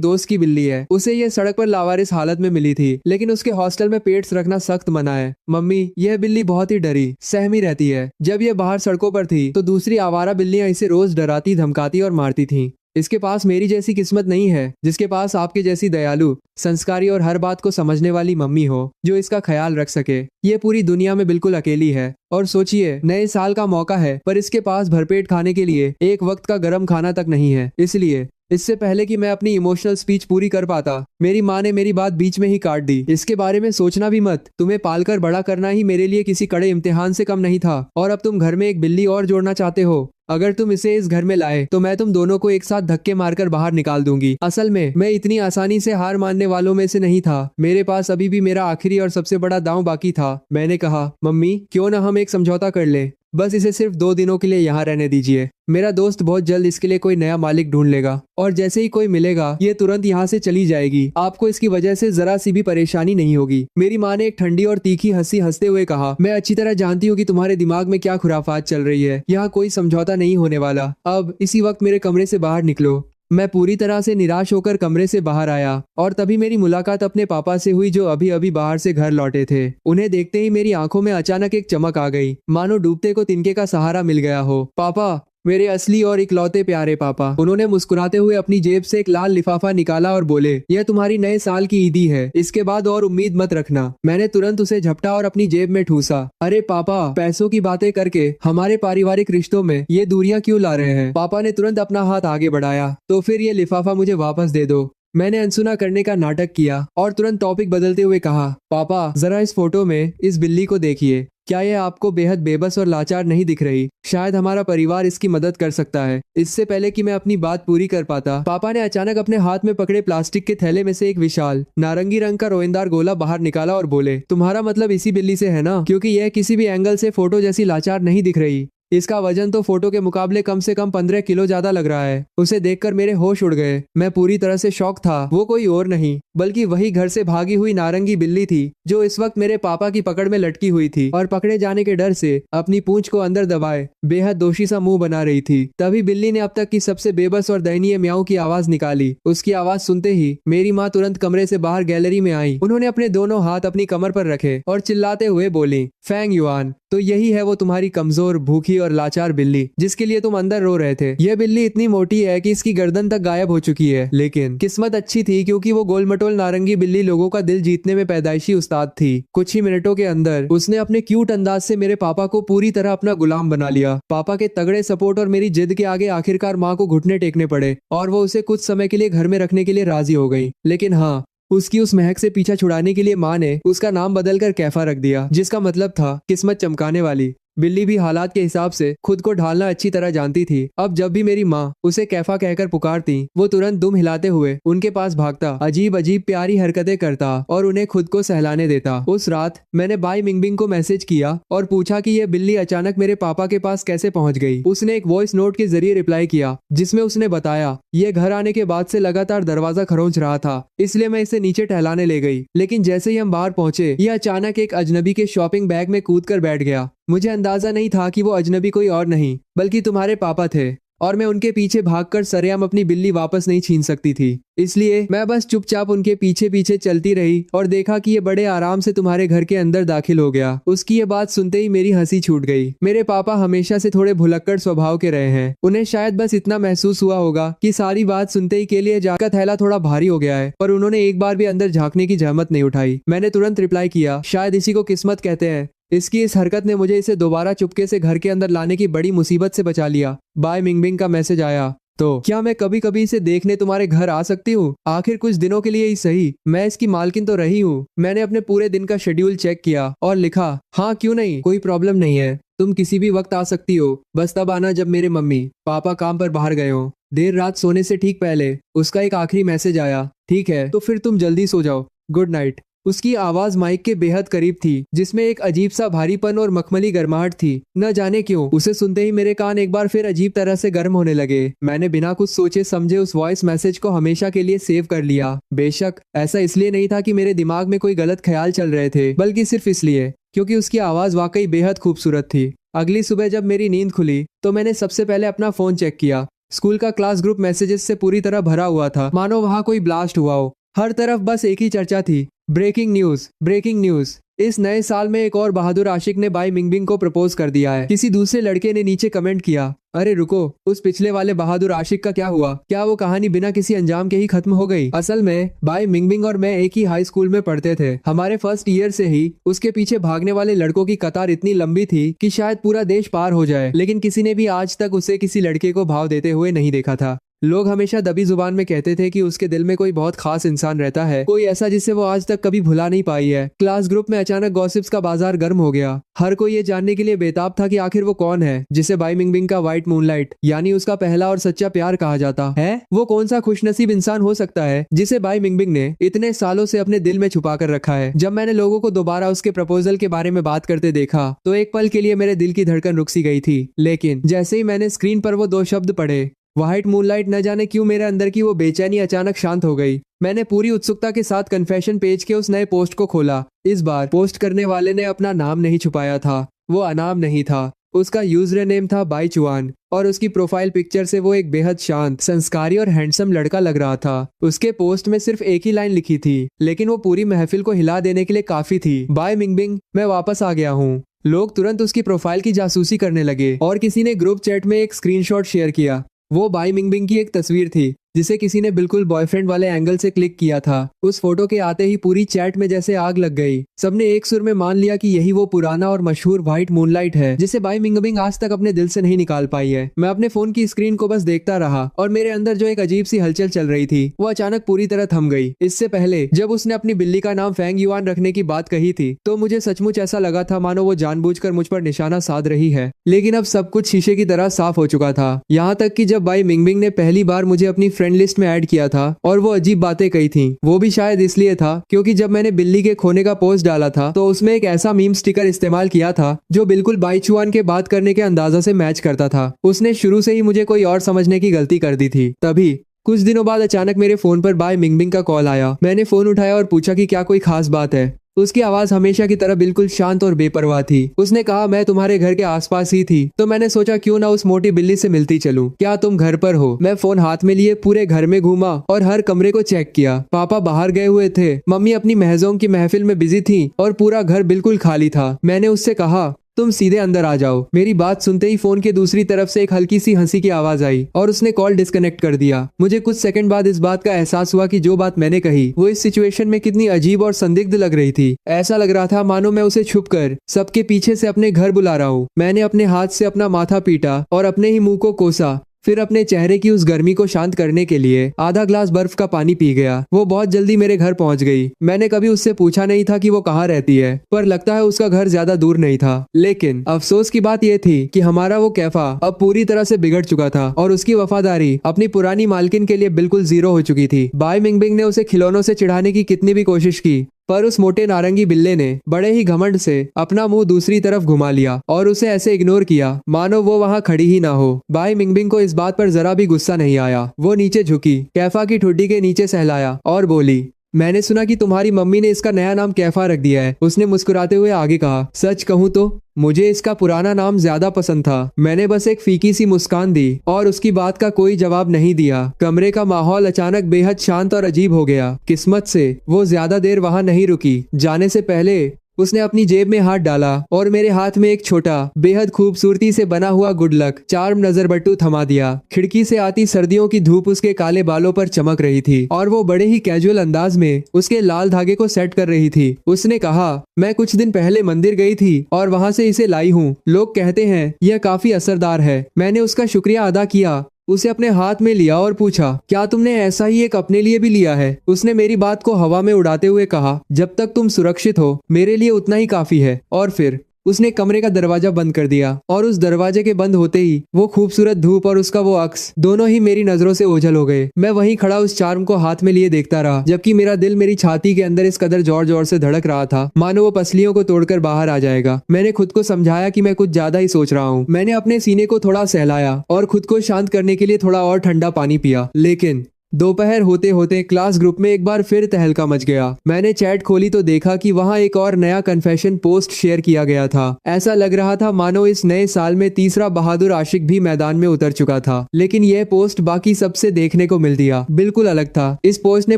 दोस्त की बिल्ली है। उसे यह सड़क पर लावारिस हालत में मिली थी, लेकिन उसके हॉस्टल में पेट्स रखना सख्त मना है। मम्मी, यह बिल्ली बहुत ही डरी सहमी रहती है। जब यह बाहर सड़कों पर थी तो दूसरी आवारा बिल्लियां इसे रोज डराती, धमकाती और मारती थीं। इसके पास मेरी जैसी किस्मत नहीं है, जिसके पास आपके जैसी दयालु, संस्कारी और हर बात को समझने वाली मम्मी हो जो इसका ख्याल रख सके। ये पूरी दुनिया में बिल्कुल अकेली है। और सोचिए, नए साल का मौका है पर इसके पास भरपेट खाने के लिए एक वक्त का गर्म खाना तक नहीं है। इसलिए इससे पहले कि मैं अपनी इमोशनल स्पीच पूरी कर पाता, मेरी माँ ने मेरी बात बीच में ही काट दी। इसके बारे में सोचना भी मत। तुम्हें पालकर बड़ा करना ही मेरे लिए किसी कड़े इम्तिहान से कम नहीं था। और अब तुम घर में एक बिल्ली और जोड़ना चाहते हो। अगर तुम इसे इस घर में लाए तो मैं तुम दोनों को एक साथ धक्के मारकर बाहर निकाल दूंगी। असल में मैं इतनी आसानी से हार मानने वालों में से नहीं था। मेरे पास अभी भी मेरा आखिरी और सबसे बड़ा दांव बाकी था। मैंने कहा, मम्मी क्यों ना हम एक समझौता कर ले। बस इसे सिर्फ 2 दिनों के लिए यहाँ रहने दीजिए। मेरा दोस्त बहुत जल्द इसके लिए कोई नया मालिक ढूंढ लेगा और जैसे ही कोई मिलेगा ये तुरंत यहाँ से चली जाएगी। आपको इसकी वजह से जरा सी भी परेशानी नहीं होगी। मेरी माँ ने एक ठंडी और तीखी हंसी हंसते हुए कहा, मैं अच्छी तरह जानती हूँ कि तुम्हारे दिमाग में क्या खुराफात चल रही है। यहाँ कोई समझौता नहीं होने वाला। अब इसी वक्त मेरे कमरे से बाहर निकलो। मैं पूरी तरह से निराश होकर कमरे से बाहर आया और तभी मेरी मुलाकात अपने पापा से हुई जो अभी अभी बाहर से घर लौटे थे। उन्हें देखते ही मेरी आंखों में अचानक एक चमक आ गई, मानो डूबते को तिनके का सहारा मिल गया हो। पापा, मेरे असली और इकलौते प्यारे पापा। उन्होंने मुस्कुराते हुए अपनी जेब से एक लाल लिफाफा निकाला और बोले, यह तुम्हारी नए साल की ईदी है। इसके बाद और उम्मीद मत रखना। मैंने तुरंत उसे झपटा और अपनी जेब में ठूसा। अरे पापा, पैसों की बातें करके हमारे पारिवारिक रिश्तों में ये दूरियां क्यों ला रहे हैं? पापा ने तुरंत अपना हाथ आगे बढ़ाया। तो फिर ये लिफाफा मुझे वापस दे दो। मैंने अनसुना करने का नाटक किया और तुरंत टॉपिक बदलते हुए कहा, पापा जरा इस फोटो में इस बिल्ली को देखिए। क्या यह आपको बेहद बेबस और लाचार नहीं दिख रही? शायद हमारा परिवार इसकी मदद कर सकता है। इससे पहले कि मैं अपनी बात पूरी कर पाता, पापा ने अचानक अपने हाथ में पकड़े प्लास्टिक के थैले में से एक विशाल नारंगी रंग का रोएंदार गोला बाहर निकाला और बोले, तुम्हारा मतलब इसी बिल्ली से है ना? क्योंकि यह किसी भी एंगल से फोटो जैसी लाचार नहीं दिख रही। इसका वजन तो फोटो के मुकाबले कम से कम 15 किलो ज्यादा लग रहा है। उसे देखकर मेरे होश उड़ गए। मैं पूरी तरह से शॉक था। वो कोई और नहीं बल्कि वही घर से भागी हुई नारंगी बिल्ली थी जो इस वक्त मेरे पापा की पकड़ में लटकी हुई थी और पकड़े जाने के डर से अपनी पूंछ को अंदर दबाए बेहद दोषी सा मुंह बना रही थी। तभी बिल्ली ने अब तक की सबसे बेबस और दयनीय म्याऊ की आवाज निकाली। उसकी आवाज सुनते ही मेरी माँ तुरंत कमरे से बाहर गैलरी में आई। उन्होंने अपने दोनों हाथ अपनी कमर पर रखे और चिल्लाते हुए बोली, फैंग युआन, तो यही है वो तुम्हारी कमजोर, भूखी और लाचार बिल्ली जिसके लिए तुम अंदर रो रहे थे। यह बिल्ली इतनी मोटी है कि इसकी गर्दन तक गायब हो चुकी है, लेकिन किस्मत अच्छी थी क्योंकि वो गोलमटोल नारंगी बिल्ली लोगों का दिल जीतने में पैदाइशी उस्ताद थी। कुछ ही मिनटों के अंदर उसने अपने क्यूट अंदाज से मेरे पापा को पूरी तरह अपना गुलाम बना लिया। पापा के तगड़े सपोर्ट और मेरी जिद के आगे आखिरकार माँ को घुटने टेकने पड़े और वो उसे कुछ समय के लिए घर में रखने के लिए राजी हो गई। लेकिन हाँ, उसकी उस महक से पीछा छुड़ाने के लिए माँ ने उसका नाम बदलकर कैफा रख दिया, जिसका मतलब था किस्मत चमकाने वाली। बिल्ली भी हालात के हिसाब से खुद को ढालना अच्छी तरह जानती थी। अब जब भी मेरी माँ उसे कैफा कहकर पुकारती, वो तुरंत दुम हिलाते हुए उनके पास भागता, अजीब अजीब प्यारी हरकतें करता और उन्हें खुद को सहलाने देता। उस रात मैंने बाई मिंगबिंग को मैसेज किया और पूछा कि यह बिल्ली अचानक मेरे पापा के पास कैसे पहुंच गई। उसने एक वॉइस नोट के जरिए रिप्लाई किया जिसमें उसने बताया, ये घर आने के बाद से लगातार दरवाजा खरोंच रहा था, इसलिए मैं इसे नीचे टहलाने ले गई। लेकिन जैसे ही हम बाहर पहुंचे, यह अचानक एक अजनबी के शॉपिंग बैग में कूद कर बैठ गया। मुझे अंदाजा नहीं था कि वो अजनबी कोई और नहीं बल्कि तुम्हारे पापा थे और मैं उनके पीछे भागकर सरेआम अपनी बिल्ली वापस नहीं छीन सकती थी। इसलिए मैं बस चुपचाप उनके पीछे पीछे चलती रही और देखा कि ये बड़े आराम से तुम्हारे घर के अंदर दाखिल हो गया। उसकी ये बात सुनते ही मेरी हंसी छूट गई। मेरे पापा हमेशा से थोड़े भुलक्कड़ स्वभाव के रहे हैं। उन्हें शायद बस इतना महसूस हुआ होगा कि सारी बात सुनते ही के लिए जाकर थैला थोड़ा भारी हो गया है, पर उन्होंने एक बार भी अंदर झांकने की जहमत नहीं उठाई। मैंने तुरंत रिप्लाई किया, शायद इसी को किस्मत कहते हैं। इसकी इस हरकत ने मुझे इसे दोबारा चुपके से घर के अंदर लाने की बड़ी मुसीबत से बचा लिया। बाय मिंगबिंग का मैसेज आया। तो क्या मैं कभी कभी इसे देखने तुम्हारे घर आ सकती हूँ? आखिर कुछ दिनों के लिए ही सही, मैं इसकी मालकिन तो रही हूँ। मैंने अपने पूरे दिन का शेड्यूल चेक किया और लिखा, हाँ क्यों नहीं, कोई प्रॉब्लम नहीं है, तुम किसी भी वक्त आ सकती हो, बस तब आना जब मेरे मम्मी पापा काम पर बाहर गए हो। देर रात सोने से ठीक पहले उसका एक आखिरी मैसेज आया, ठीक है तो फिर तुम जल्दी सो जाओ, गुड नाइट। उसकी आवाज माइक के बेहद करीब थी, जिसमें एक अजीब सा भारीपन और मखमली गर्माहट थी। न जाने क्यों उसे सुनते ही मेरे कान एक बार फिर अजीब तरह से गर्म होने लगे। मैंने बिना कुछ सोचे समझे उस वॉइस मैसेज को हमेशा के लिए सेव कर लिया। बेशक ऐसा इसलिए नहीं था कि मेरे दिमाग में कोई गलत ख्याल चल रहे थे, बल्कि सिर्फ इसलिए क्योंकि उसकी आवाज वाकई बेहद खूबसूरत थी। अगली सुबह जब मेरी नींद खुली तो मैंने सबसे पहले अपना फोन चेक किया। स्कूल का क्लास ग्रुप मैसेजेस से पूरी तरह भरा हुआ था, मानो वहां कोई ब्लास्ट हुआ हो। हर तरफ बस एक ही चर्चा थी, ब्रेकिंग न्यूज, ब्रेकिंग न्यूज। इस नए साल में एक और बहादुर आशिक ने बाई मिंगबिंग को प्रपोज कर दिया है। किसी दूसरे लड़के ने नीचे कमेंट किया, अरे रुको, उस पिछले वाले बहादुर आशिक का क्या हुआ? क्या वो कहानी बिना किसी अंजाम के ही खत्म हो गई? असल में बाई मिंगबिंग और मैं एक ही हाई स्कूल में पढ़ते थे। हमारे फर्स्ट ईयर से ही उसके पीछे भागने वाले लड़कों की कतार इतनी लंबी थी कि शायद पूरा देश पार हो जाए, लेकिन किसी ने भी आज तक उसे किसी लड़के को भाव देते हुए नहीं देखा था। लोग हमेशा दबी जुबान में कहते थे कि उसके दिल में कोई बहुत खास इंसान रहता है, कोई ऐसा जिसे वो आज तक कभी भुला नहीं पाई है। क्लास ग्रुप में अचानक गॉसिप्स का बाजार गर्म हो गया। हर कोई ये जानने के लिए बेताब था कि आखिर वो कौन है जिसे बाई मिंगबिंग का व्हाइट मूनलाइट यानी उसका पहला और सच्चा प्यार कहा जाता है। वो कौन सा खुशनसीब इंसान हो सकता है जिसे बाई मिंगबिंग ने इतने सालों से अपने दिल में छुपा कर रखा है। जब मैंने लोगों को दोबारा उसके प्रपोजल के बारे में बात करते देखा तो एक पल के लिए मेरे दिल की धड़कन रुक सी गई थी, लेकिन जैसे ही मैंने स्क्रीन पर वो दो शब्द पढ़े, व्हाइट मूनलाइट, न जाने क्यों मेरे अंदर की वो बेचैनी अचानक शांत हो गई। मैंने पूरी उत्सुकता के साथ कन्फेशन पेज के उस नए पोस्ट को खोला। इस बार पोस्ट करने वाले ने अपना नाम नहीं छुपाया था, वो अनाम नहीं था। उसका यूजर नेम था बाई चुआन और उसकी प्रोफाइल पिक्चर से वो एक बेहद शांत, संस्कारी और हैंडसम लड़का लग रहा था। उसके पोस्ट में सिर्फ एक ही लाइन लिखी थी, लेकिन वो पूरी महफिल को हिला देने के लिए काफी थी। बाई मिंगबिंग, मैं वापस आ गया हूँ। लोग तुरंत उसकी प्रोफाइल की जासूसी करने लगे और किसी ने ग्रुप चैट में एक स्क्रीनशॉट शेयर किया। वो बाई मिंगबिंग की एक तस्वीर थी जिसे किसी ने बिल्कुल बॉयफ्रेंड वाले एंगल से क्लिक किया था। उस फोटो के आते ही पूरी चैट में जैसे आग लग गई। सबने एक सुर में मान लिया कि यही वो पुराना और मशहूर व्हाइट मूनलाइट है जिसे बाई मिंगबिंग आज तक अपने दिल से नहीं निकाल पाई है। मैं अपने फोन की स्क्रीन को बस देखता रहा और मेरे अंदर जो एक अजीब सी हलचल चल रही थी वो अचानक पूरी तरह थम गई। इससे पहले जब उसने अपनी बिल्ली का नाम फेंग युआन रखने की बात कही थी तो मुझे सचमुच ऐसा लगा था मानो वो जानबूझकर मुझ पर निशाना साध रही है, लेकिन अब सब कुछ शीशे की तरह साफ हो चुका था। यहाँ तक कि जब बाई मिंगबिंग ने पहली बार मुझे अपनी फ्रेंड लिस्ट में ऐड किया था और वो अजीब बातें कही थी, वो भी शायद इसलिए था क्योंकि जब मैंने बिल्ली के खोने का पोस्ट डाला था तो उसमें एक ऐसा मीम स्टिकर इस्तेमाल किया था जो बिल्कुल बाई चुआन के बात करने के अंदाजा से मैच करता था। उसने शुरू से ही मुझे कोई और समझने की गलती कर दी थी। तभी कुछ दिनों बाद अचानक मेरे फोन पर बाई मिंगबिंग का कॉल आया। मैंने फोन उठाया और पूछा कि क्या कोई खास बात है। उसकी आवाज हमेशा की तरह बिल्कुल शांत और बेपरवाह थी। उसने कहा, मैं तुम्हारे घर के आसपास ही थी तो मैंने सोचा क्यों ना उस मोटी बिल्ली से मिलती चलूं। क्या तुम घर पर हो? मैं फोन हाथ में लिए पूरे घर में घूमा और हर कमरे को चेक किया। पापा बाहर गए हुए थे, मम्मी अपनी महजों की महफिल में बिजी थी और पूरा घर बिल्कुल खाली था। मैंने उससे कहा, तुम सीधे अंदर आ जाओ। मेरी बात सुनते ही फोन के दूसरी तरफ से एक हल्की सी हंसी की आवाज आई और उसने कॉल डिस्कनेक्ट कर दिया। मुझे कुछ सेकंड बाद इस बात का एहसास हुआ कि जो बात मैंने कही वो इस सिचुएशन में कितनी अजीब और संदिग्ध लग रही थी। ऐसा लग रहा था मानो मैं उसे छुपकर सबके पीछे से अपने घर बुला रहा हूँ। मैंने अपने हाथ से अपना माथा पीटा और अपने ही मुंह को कोसा। फिर अपने चेहरे की उस गर्मी को शांत करने के लिए आधा ग्लास बर्फ का पानी पी गया। वो बहुत जल्दी मेरे घर पहुंच गई। मैंने कभी उससे पूछा नहीं था कि वो कहाँ रहती है, पर लगता है उसका घर ज्यादा दूर नहीं था। लेकिन अफसोस की बात यह थी कि हमारा वो कैफा अब पूरी तरह से बिगड़ चुका था और उसकी वफादारी अपनी पुरानी मालकिन के लिए बिल्कुल जीरो हो चुकी थी। बाई मिंगबिंग ने उसे खिलौनों से चिढ़ाने की कितनी भी कोशिश की, पर उस मोटे नारंगी बिल्ले ने बड़े ही घमंड से अपना मुंह दूसरी तरफ घुमा लिया और उसे ऐसे इग्नोर किया मानो वो वहां खड़ी ही ना हो। बाई मिंगबिंग को इस बात पर जरा भी गुस्सा नहीं आया। वो नीचे झुकी, कैफा की ठुड्डी के नीचे सहलाया और बोली, मैंने सुना कि तुम्हारी मम्मी ने इसका नया नाम कैफा रख दिया है। उसने मुस्कुराते हुए आगे कहा, सच कहूँ तो मुझे इसका पुराना नाम ज्यादा पसंद था। मैंने बस एक फीकी सी मुस्कान दी और उसकी बात का कोई जवाब नहीं दिया। कमरे का माहौल अचानक बेहद शांत और अजीब हो गया। किस्मत से वो ज्यादा देर वहां नहीं रुकी। जाने से पहले उसने अपनी जेब में हाथ डाला और मेरे हाथ में एक छोटा बेहद खूबसूरती से बना हुआ गुड लक चार्म नजरबट्टू थमा दिया। खिड़की से आती सर्दियों की धूप उसके काले बालों पर चमक रही थी और वो बड़े ही कैजुअल अंदाज में उसके लाल धागे को सेट कर रही थी। उसने कहा, मैं कुछ दिन पहले मंदिर गई थी और वहां से इसे लाई हूँ। लोग कहते हैं यह काफी असरदार है। मैंने उसका शुक्रिया अदा किया उसे अपने हाथ में लिया और पूछा, क्या तुमने ऐसा ही एक अपने लिए भी लिया है? उसने मेरी बात को हवा में उड़ाते हुए कहा, जब तक तुम सुरक्षित हो मेरे लिए उतना ही काफी है। और फिर उसने कमरे का दरवाजा बंद कर दिया और उस दरवाजे के बंद होते ही वो खूबसूरत धूप और उसका वो अक्स दोनों ही मेरी नजरों से ओझल हो गए। मैं वहीं खड़ा उस चार्म को हाथ में लिए देखता रहा, जबकि मेरा दिल मेरी छाती के अंदर इस कदर जोर जोर से धड़क रहा था मानो वो पसलियों को तोड़कर बाहर आ जाएगा। मैंने खुद को समझाया कि मैं कुछ ज्यादा ही सोच रहा हूँ। मैंने अपने सीने को थोड़ा सहलाया और खुद को शांत करने के लिए थोड़ा और ठंडा पानी पिया। लेकिन दोपहर होते होते क्लास ग्रुप में एक बार फिर तहलका मच गया। मैंने चैट खोली तो देखा कि वहां एक और नया कन्फेशन पोस्ट शेयर किया गया था। ऐसा लग रहा था मानो इस नए साल में तीसरा बहादुर आशिक भी मैदान में उतर चुका था। लेकिन यह पोस्ट बाकी सबसे देखने को मिल दिया बिल्कुल अलग था। इस पोस्ट ने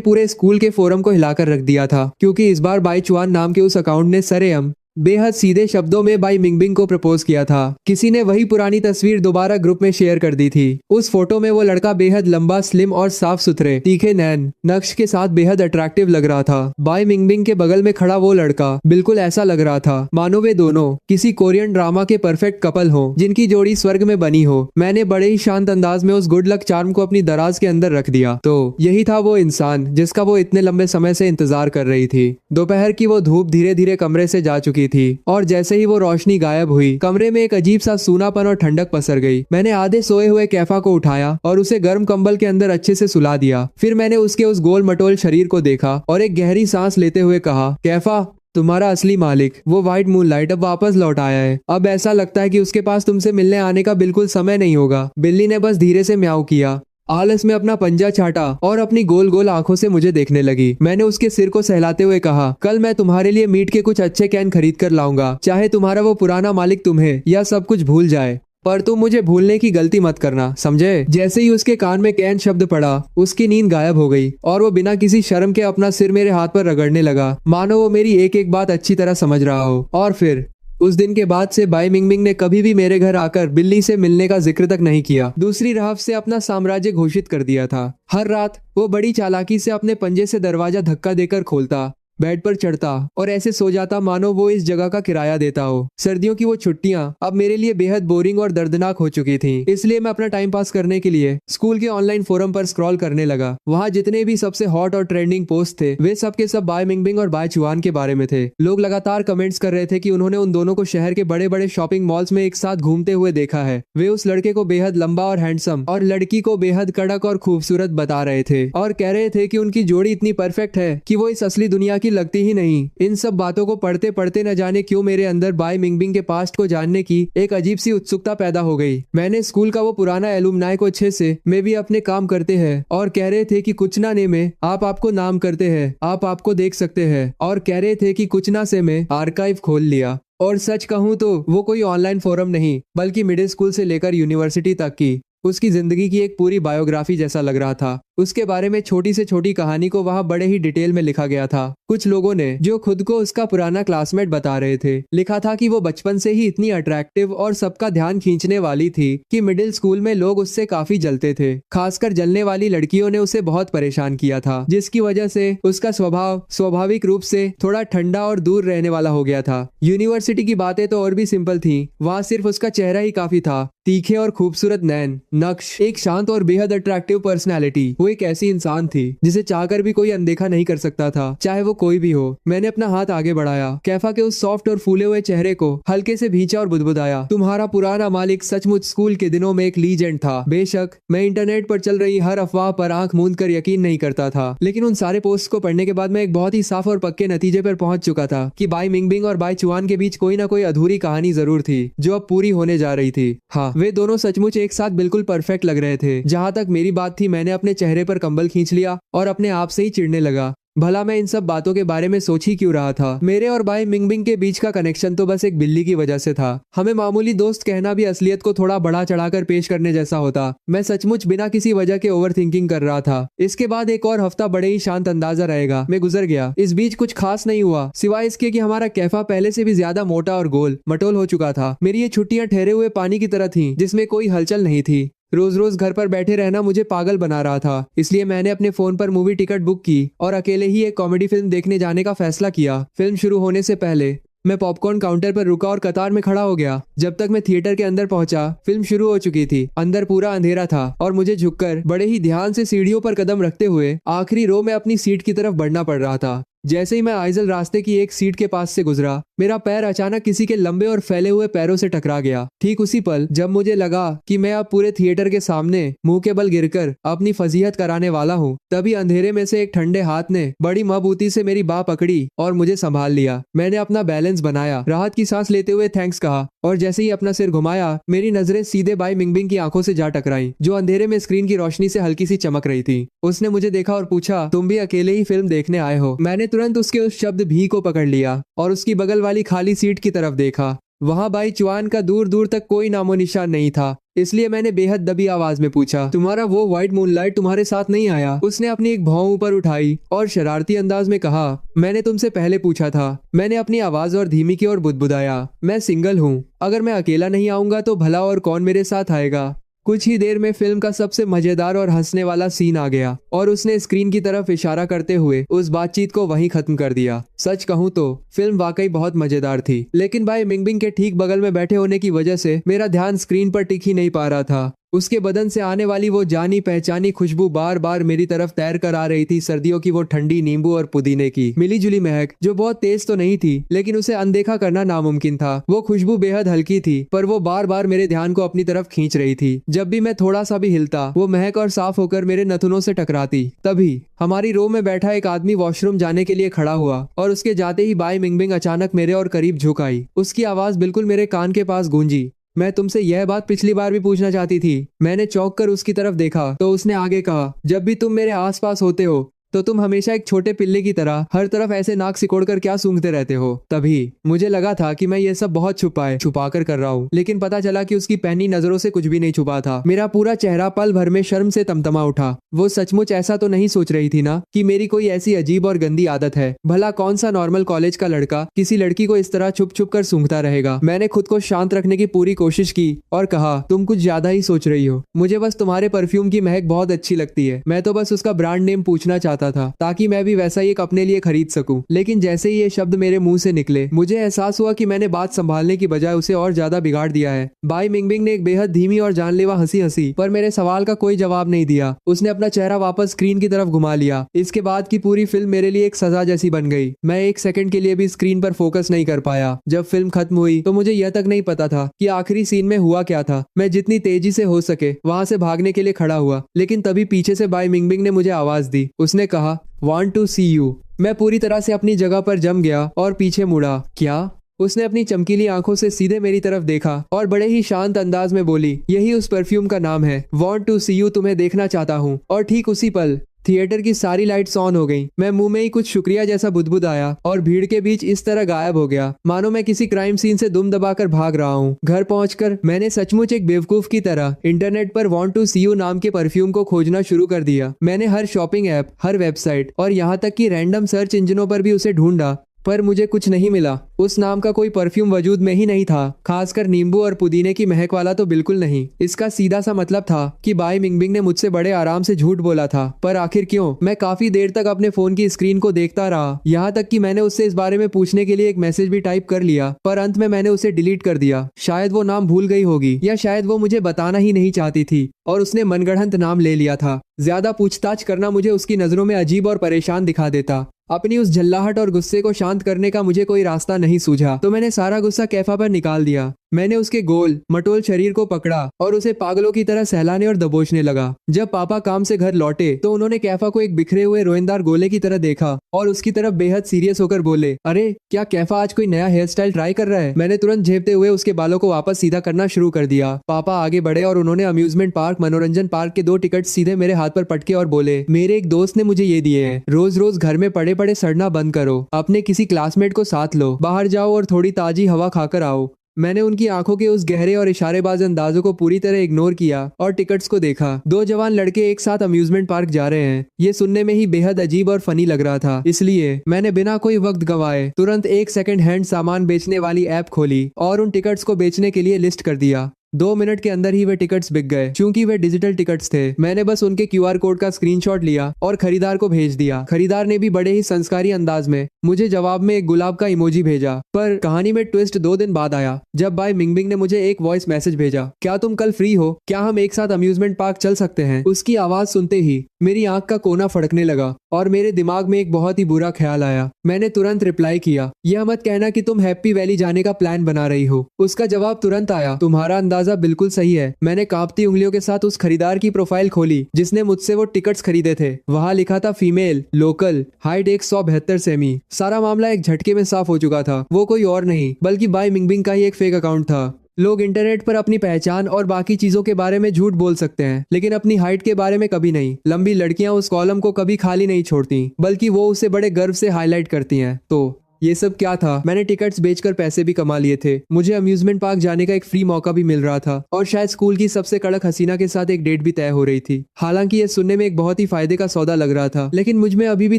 पूरे स्कूल के फोरम को हिलाकर रख दिया था, क्योंकि इस बार बाई चुआन नाम के उस अकाउंट ने सरेआम बेहद सीधे शब्दों में बाई मिंगबिंग को प्रपोज किया था। किसी ने वही पुरानी तस्वीर दोबारा ग्रुप में शेयर कर दी थी। उस फोटो में वो लड़का बेहद लंबा, स्लिम और साफ सुथरे तीखे नैन नक्श के साथ बेहद अट्रैक्टिव लग रहा था। बाई मिंगबिंग के बगल में खड़ा वो लड़का बिल्कुल ऐसा लग रहा था मानो वे दोनों किसी कोरियन ड्रामा के परफेक्ट कपल हो, जिनकी जोड़ी स्वर्ग में बनी हो। मैंने बड़े ही शांत अंदाज में उस गुड लक चार्म को अपनी दराज के अंदर रख दिया। तो यही था वो इंसान जिसका वो इतने लंबे समय से इंतजार कर रही थी। दोपहर की वो धूप धीरे धीरे कमरे से जा चुकी थी और जैसे ही वो रोशनी गायब हुई, कमरे में एक अजीब सा सूनापन और ठंडक पसर गई। मैंने आधे सोए हुए कैफा को उठाया और उसे गर्म कंबल के अंदर अच्छे से सुला दिया। फिर मैंने उसके उस गोल मटोल शरीर को देखा और एक गहरी सांस लेते हुए कहा, कैफा, तुम्हारा असली मालिक वो व्हाइट मूनलाइट अब वापस लौट आया है। अब ऐसा लगता है कि उसके पास तुमसे मिलने आने का बिल्कुल समय नहीं होगा। बिल्ली ने बस धीरे से म्याऊ किया, आलस में अपना पंजा चाटा और अपनी गोल गोल आंखों से मुझे देखने लगी। मैंने उसके सिर को सहलाते हुए कहा, कल मैं तुम्हारे लिए मीट के कुछ अच्छे कैन खरीद कर लाऊंगा, चाहे तुम्हारा वो पुराना मालिक तुम्हें या सब कुछ भूल जाए, पर तुम मुझे भूलने की गलती मत करना, समझे? जैसे ही उसके कान में कैन शब्द पड़ा, उसकी नींद गायब हो गई और वो बिना किसी शर्म के अपना सिर मेरे हाथ पर रगड़ने लगा, मानो वो मेरी एक एक बात अच्छी तरह समझ रहा हो। और फिर उस दिन के बाद से बाई मिंगबिंग ने कभी भी मेरे घर आकर बिल्ली से मिलने का जिक्र तक नहीं किया। दूसरी राह से अपना साम्राज्य घोषित कर दिया था। हर रात वो बड़ी चालाकी से अपने पंजे से दरवाजा धक्का देकर खोलता, बेड पर चढ़ता और ऐसे सो जाता मानो वो इस जगह का किराया देता हो। सर्दियों की वो छुट्टियां अब मेरे लिए बेहद बोरिंग और दर्दनाक हो चुकी थीं। इसलिए मैं अपना टाइम पास करने के लिए स्कूल के ऑनलाइन फोरम पर स्क्रॉल करने लगा। वहाँ जितने भी सबसे हॉट और ट्रेंडिंग पोस्ट थे, वे सब के सब बाय मिंगबिंग और बाय चुआन के बारे में थे। लोग लगातार कमेंट्स कर रहे थे कि उन्होंने उन दोनों को शहर के बड़े बड़े शॉपिंग मॉल्स में एक साथ घूमते हुए देखा है। वे उस लड़के को बेहद लंबा और हैंडसम और लड़की को बेहद कड़क और खूबसूरत बता रहे थे और कह रहे थे कि उनकी जोड़ी इतनी परफेक्ट है कि वो इस असली दुनिया की लगती ही नहीं। इन सब बातों को पढ़ते पढ़ते न जाने क्यों मेरे अंदर बाय मिंगबिंग के पास्ट को जानने की एक अजीब सी उत्सुकता पैदा हो गई। मैंने स्कूल का वो पुराना एलुमनाई को अच्छे से में भी अपने काम करते हैं और कह रहे थे कि कुछ ना ने में आप आपको नाम करते हैं, आप आपको देख सकते हैं, और कह रहे थे कि कुछ ना से में आर्काइव खोल लिया। और सच कहूं तो वो कोई ऑनलाइन फोरम नहीं, बल्कि मिडिल स्कूल से लेकर यूनिवर्सिटी तक की उसकी जिंदगी की एक पूरी बायोग्राफी जैसा लग रहा था। उसके बारे में छोटी से छोटी कहानी को वहाँ बड़े ही डिटेल में लिखा गया था। कुछ लोगों ने, जो खुद को उसका पुराना क्लासमेट बता रहे थे, लिखा था कि वो बचपन से ही इतनी अट्रैक्टिव और सबका ध्यान खींचने वाली थी कि मिडिल स्कूल में लोग उससे काफी जलते थे। खासकर जलने वाली लड़कियों ने उसे बहुत परेशान किया था, जिसकी वजह से उसका स्वभाव स्वाभाविक रूप से थोड़ा ठंडा और दूर रहने वाला हो गया था। यूनिवर्सिटी की बातें तो और भी सिंपल थी। वहाँ सिर्फ उसका चेहरा ही काफी था, तीखे और खूबसूरत नैन नक्श, एक शांत और बेहद अट्रैक्टिव पर्सनैलिटी। वो एक ऐसी इंसान थी जिसे चाहकर भी कोई अनदेखा नहीं कर सकता था, चाहे वो कोई भी हो। मैंने अपना हाथ आगे बढ़ाया, कैफा के उस सॉफ्ट और फूले हुए चेहरे को हल्के से भींचा और बुदबुदाया। तुम्हारा पुराना मालिक सचमुच स्कूल के दिनों में एक लीजेंड था। बेशक मैं इंटरनेट पर चल रही हर अफवाह पर आंख मूंद कर यकीन नहीं करता था, लेकिन उन सारे पोस्ट को पढ़ने के बाद मैं एक बहुत ही साफ और पक्के नतीजे पर पहुंच चुका था कि बाय मिंगबिंग और बाय चुआन के बीच कोई ना कोई अधूरी कहानी जरूर थी, जो अब पूरी होने जा रही थी। हाँ, वे दोनों सचमुच एक साथ बिल्कुल परफेक्ट लग रहे थे। जहां तक मेरी बात थी, मैंने अपने चेहरे पर कंबल खींच लिया और अपने आप से ही चिढ़ने लगा। भला मैं इन सब बातों के बारे में सोच ही क्यों रहा था? मेरे और बाय मिंगबिंग के बीच का कनेक्शन तो बस एक बिल्ली की वजह से था। हमें मामूली दोस्त कहना भी असलियत को थोड़ा बढ़ा चढ़ाकर पेश करने जैसा होता। मैं सचमुच बिना किसी वजह के ओवर थिंकिंग कर रहा था। इसके बाद एक और हफ्ता बड़े ही शांत अंदाजा रहेगा मैं गुजर गया। इस बीच कुछ खास नहीं हुआ, सिवाय इसके कि हमारा कैफा पहले से भी ज्यादा मोटा और गोल मटोल हो चुका था। मेरी ये छुट्टियां ठहरे हुए पानी की तरह थी, जिसमें कोई हलचल नहीं थी। रोज रोज घर पर बैठे रहना मुझे पागल बना रहा था। इसलिए मैंने अपने फोन पर मूवी टिकट बुक की और अकेले ही एक कॉमेडी फिल्म देखने जाने का फैसला किया। फिल्म शुरू होने से पहले मैं पॉपकॉर्न काउंटर पर रुका और कतार में खड़ा हो गया। जब तक मैं थिएटर के अंदर पहुंचा, फिल्म शुरू हो चुकी थी। अंदर पूरा अंधेरा था और मुझे झुककर बड़े ही ध्यान से सीढ़ियों पर कदम रखते हुए आखिरी रो में अपनी सीट की तरफ बढ़ना पड़ रहा था। जैसे ही मैं आइजल रास्ते की एक सीट के पास से गुजरा, मेरा पैर अचानक किसी के लंबे और फैले हुए पैरों से टकरा गया। ठीक उसी पल जब मुझे लगा कि मैं अब पूरे थिएटर के सामने मुंह के बल गिरकर अपनी फजीहत कराने वाला हूँ, तभी अंधेरे में से एक ठंडे हाथ ने बड़ी मबूती से मेरी बाह पकड़ी और मुझे संभाल लिया। मैंने अपना बैलेंस बनाया, राहत की सांस लेते हुए थैंक्स कहा और जैसे ही अपना सिर घुमाया, मेरी नजरें सीधे बाई मिंगबिंग की आंखों से जा टकराई, जो अंधेरे में स्क्रीन की रोशनी से हल्की सी चमक रही थी। उसने मुझे देखा और पूछा, तुम भी अकेले ही फिल्म देखने आए हो? मैंने तुरंत उसके उस शब्द भी को पकड़ लिया और उसकी बगल वाली खाली सीट की तरफ देखा। वहां बाई चुआन का दूर दूर तक कोई नामो निशान नहीं था। इसलिए मैंने बेहद दबी आवाज में पूछा, तुम्हारा वो व्हाइट मूनलाइट तुम्हारे साथ नहीं आया? उसने अपनी एक भौं ऊपर उठाई और शरारती अंदाज में कहा, मैंने तुमसे पहले पूछा था। मैंने अपनी आवाज और धीमी की ओर बुदबुदाया, मैं सिंगल हूँ। अगर मैं अकेला नहीं आऊंगा तो भला और कौन मेरे साथ आएगा? कुछ ही देर में फिल्म का सबसे मजेदार और हंसने वाला सीन आ गया और उसने स्क्रीन की तरफ इशारा करते हुए उस बातचीत को वहीं खत्म कर दिया। सच कहूं तो फिल्म वाकई बहुत मजेदार थी, लेकिन भाई मिंगबिंग के ठीक बगल में बैठे होने की वजह से मेरा ध्यान स्क्रीन पर टिक ही नहीं पा रहा था। उसके बदन से आने वाली वो जानी पहचानी खुशबू बार बार मेरी तरफ तैर कर आ रही थी। सर्दियों की वो ठंडी नींबू और पुदीने की मिली जुली महक, जो बहुत तेज तो नहीं थी लेकिन उसे अनदेखा करना नामुमकिन था। वो खुशबू बेहद हल्की थी, पर वो बार बार मेरे ध्यान को अपनी तरफ खींच रही थी। जब भी मैं थोड़ा सा भी हिलता, वो महक और साफ होकर मेरे नथुनों से टकराती। तभी हमारी रो में बैठा एक आदमी वॉशरूम जाने के लिए खड़ा हुआ और उसके जाते ही बाई मिंगबिंग अचानक मेरे और करीब झुक आई। उसकी आवाज बिल्कुल मेरे कान के पास गूंजी, मैं तुमसे यह बात पिछली बार भी पूछना चाहती थी। मैंने चौंक कर उसकी तरफ देखा तो उसने आगे कहा, जब भी तुम मेरे आसपास होते हो तो तुम हमेशा एक छोटे पिल्ले की तरह हर तरफ ऐसे नाक सिकोड़कर क्या सूंघते रहते हो? तभी मुझे लगा था कि मैं ये सब बहुत छुपा कर रहा हूँ, लेकिन पता चला कि उसकी पैनी नजरों से कुछ भी नहीं छुपा था। मेरा पूरा चेहरा पल भर में शर्म से तमतमा उठा। वो सचमुच ऐसा तो नहीं सोच रही थी ना कि मेरी कोई ऐसी अजीब और गंदी आदत है? भला कौन सा नॉर्मल कॉलेज का लड़का किसी लड़की को इस तरह छुप छुप कर सूंघता रहेगा? मैंने खुद को शांत रखने की पूरी कोशिश की और कहा, तुम कुछ ज्यादा ही सोच रही हो। मुझे बस तुम्हारे परफ्यूम की महक बहुत अच्छी लगती है। मैं तो बस उसका ब्रांड नेम पूछना चाहता था ताकि मैं भी वैसा ही एक अपने लिए खरीद सकूं। लेकिन जैसे ही ये शब्द मेरे मुंह से निकले, मुझे एहसास हुआ कि मैंने बात संभालने की बजाय उसे और ज्यादा बिगाड़ दिया है। बाई मिंगबिंग ने एक बेहद धीमी और जानलेवा हंसी हंसी, पर मेरे सवाल का कोई जवाब नहीं दिया। उसने अपना चेहरा वापस स्क्रीन की तरफ घुमा लिया। इसके बाद की पूरी फिल्म मेरे लिए एक सजा जैसी बन गई। मैं एक सेकंड के लिए भी स्क्रीन पर फोकस नहीं कर पाया। जब फिल्म खत्म हुई तो मुझे यह तक नहीं पता था कि आखिरी सीन में हुआ क्या था। मैं जितनी तेजी से हो सके वहां से भागने के लिए खड़ा हुआ, लेकिन तभी पीछे से बाई मिंगबिंग ने मुझे आवाज दी। उसने कहा, Want to see you। मैं पूरी तरह से अपनी जगह पर जम गया और पीछे मुड़ा। क्या? उसने अपनी चमकीली आंखों से सीधे मेरी तरफ देखा और बड़े ही शांत अंदाज में बोली, यही उस परफ्यूम का नाम है। Want to see you, तुम्हें देखना चाहता हूँ। और ठीक उसी पल थिएटर की सारी लाइट्स ऑन हो गईं। मैं मुंह में ही कुछ शुक्रिया जैसा बुदबुदाया और भीड़ के बीच इस तरह गायब हो गया मानो मैं किसी क्राइम सीन से दुम दबाकर भाग रहा हूँ। घर पहुंचकर मैंने सचमुच एक बेवकूफ की तरह इंटरनेट पर Want to see you नाम के परफ्यूम को खोजना शुरू कर दिया। मैंने हर शॉपिंग ऐप, हर वेबसाइट और यहाँ तक कि रैंडम सर्च इंजनों पर भी उसे ढूंढा, पर मुझे कुछ नहीं मिला। उस नाम का कोई परफ्यूम वजूद में ही नहीं था, खासकर नींबू और पुदीने की महक वाला तो बिल्कुल नहीं। इसका सीधा सा मतलब था कि बाई मिंगबिंग ने मुझसे बड़े आराम से झूठ बोला था। पर आखिर क्यों? मैं काफी देर तक अपने फोन की स्क्रीन को देखता रहा, यहाँ तक कि मैंने उससे इस बारे में पूछने के लिए एक मैसेज भी टाइप कर लिया, पर अंत में मैंने उसे डिलीट कर दिया। शायद वो नाम भूल गई होगी, या शायद वो मुझे बताना ही नहीं चाहती थी और उसने मनगढ़ंत नाम ले लिया था। ज्यादा पूछताछ करना मुझे उसकी नजरों में अजीब और परेशान दिखा देता। अपनी उस झल्लाहट और गुस्से को शांत करने का मुझे कोई रास्ता नहीं सूझा, तो मैंने सारा गुस्सा कैफा पर निकाल दिया। मैंने उसके गोल मटोल शरीर को पकड़ा और उसे पागलों की तरह सहलाने और दबोचने लगा। जब पापा काम से घर लौटे तो उन्होंने कैफा को एक बिखरे हुए रोएंदार गोले की तरह देखा और उसकी तरफ बेहद सीरियस होकर बोले, अरे क्या कैफा आज कोई नया हेयर स्टाइल ट्राई कर रहा है? मैंने तुरंत झेपते हुए उसके बालों को वापस सीधा करना शुरू कर दिया। पापा आगे बढ़े और उन्होंने अम्यूजमेंट पार्क, मनोरंजन पार्क के 2 टिकट सीधे मेरे हाथ पर पटके और बोले, मेरे एक दोस्त ने मुझे ये दिए हैं। रोज रोज घर में पड़े पड़े सड़ना बंद करो, अपने किसी क्लासमेट को साथ लो, बाहर जाओ और थोड़ी ताजी हवा खाकर आओ। मैंने उनकी आंखों के उस गहरे और इशारेबाज अंदाजों को पूरी तरह इग्नोर किया और टिकट्स को देखा। 2 जवान लड़के एक साथ अम्यूजमेंट पार्क जा रहे हैं, ये सुनने में ही बेहद अजीब और फनी लग रहा था। इसलिए मैंने बिना कोई वक्त गंवाए तुरंत एक सेकंड हैंड सामान बेचने वाली ऐप खोली और उन टिकट्स को बेचने के लिए लिस्ट कर दिया। 2 मिनट के अंदर ही वे टिकट्स बिक गए। चूंकि वे डिजिटल टिकट्स थे, मैंने बस उनके QR कोड का स्क्रीनशॉट लिया और खरीदार को भेज दिया। खरीदार ने भी बड़े ही संस्कारी अंदाज में मुझे जवाब में एक गुलाब का इमोजी भेजा। पर कहानी में ट्विस्ट 2 दिन बाद आया, जब बाई मिंगबिंग ने मुझे एक वॉइस मैसेज भेजा, क्या तुम कल फ्री हो? क्या हम एक साथ अम्यूजमेंट पार्क चल सकते हैं? उसकी आवाज सुनते ही मेरी आंख का कोना फड़कने लगा और मेरे दिमाग में एक बहुत ही बुरा ख्याल आया। मैंने तुरंत रिप्लाई किया, यह मत कहना कि तुम हैप्पी वैली जाने का प्लान बना रही हो। उसका जवाब तुरंत आया, तुम्हारा अंदाजा बिल्कुल सही है। मैंने कांपती उंगलियों के साथ उस खरीदार की प्रोफाइल खोली जिसने मुझसे वो टिकट्स खरीदे थे। वहां लिखा था फीमेल, लोकल, हाइट 172 सेमी। सारा मामला एक झटके में साफ हो चुका था। वो कोई और नहीं बल्कि बाई मिंगबिंग का ही एक फेक अकाउंट था। लोग इंटरनेट पर अपनी पहचान और बाकी चीजों के बारे में झूठ बोल सकते हैं, लेकिन अपनी हाइट के बारे में कभी नहीं। लंबी लड़कियां उस कॉलम को कभी खाली नहीं छोड़ती, बल्कि वो उसे बड़े गर्व से हाईलाइट करती हैं। तो ये सब क्या था? मैंने टिकट्स बेचकर पैसे भी कमा लिए थे। मुझे अम्यूजमेंट पार्क जाने का एक फ्री मौका भी मिल रहा था और शायद स्कूल की सबसे कड़क हसीना के साथ एक डेट भी तय हो रही थी। हालांकि ये सुनने में एक बहुत ही फायदे का सौदा लग रहा था, लेकिन मुझमें अभी भी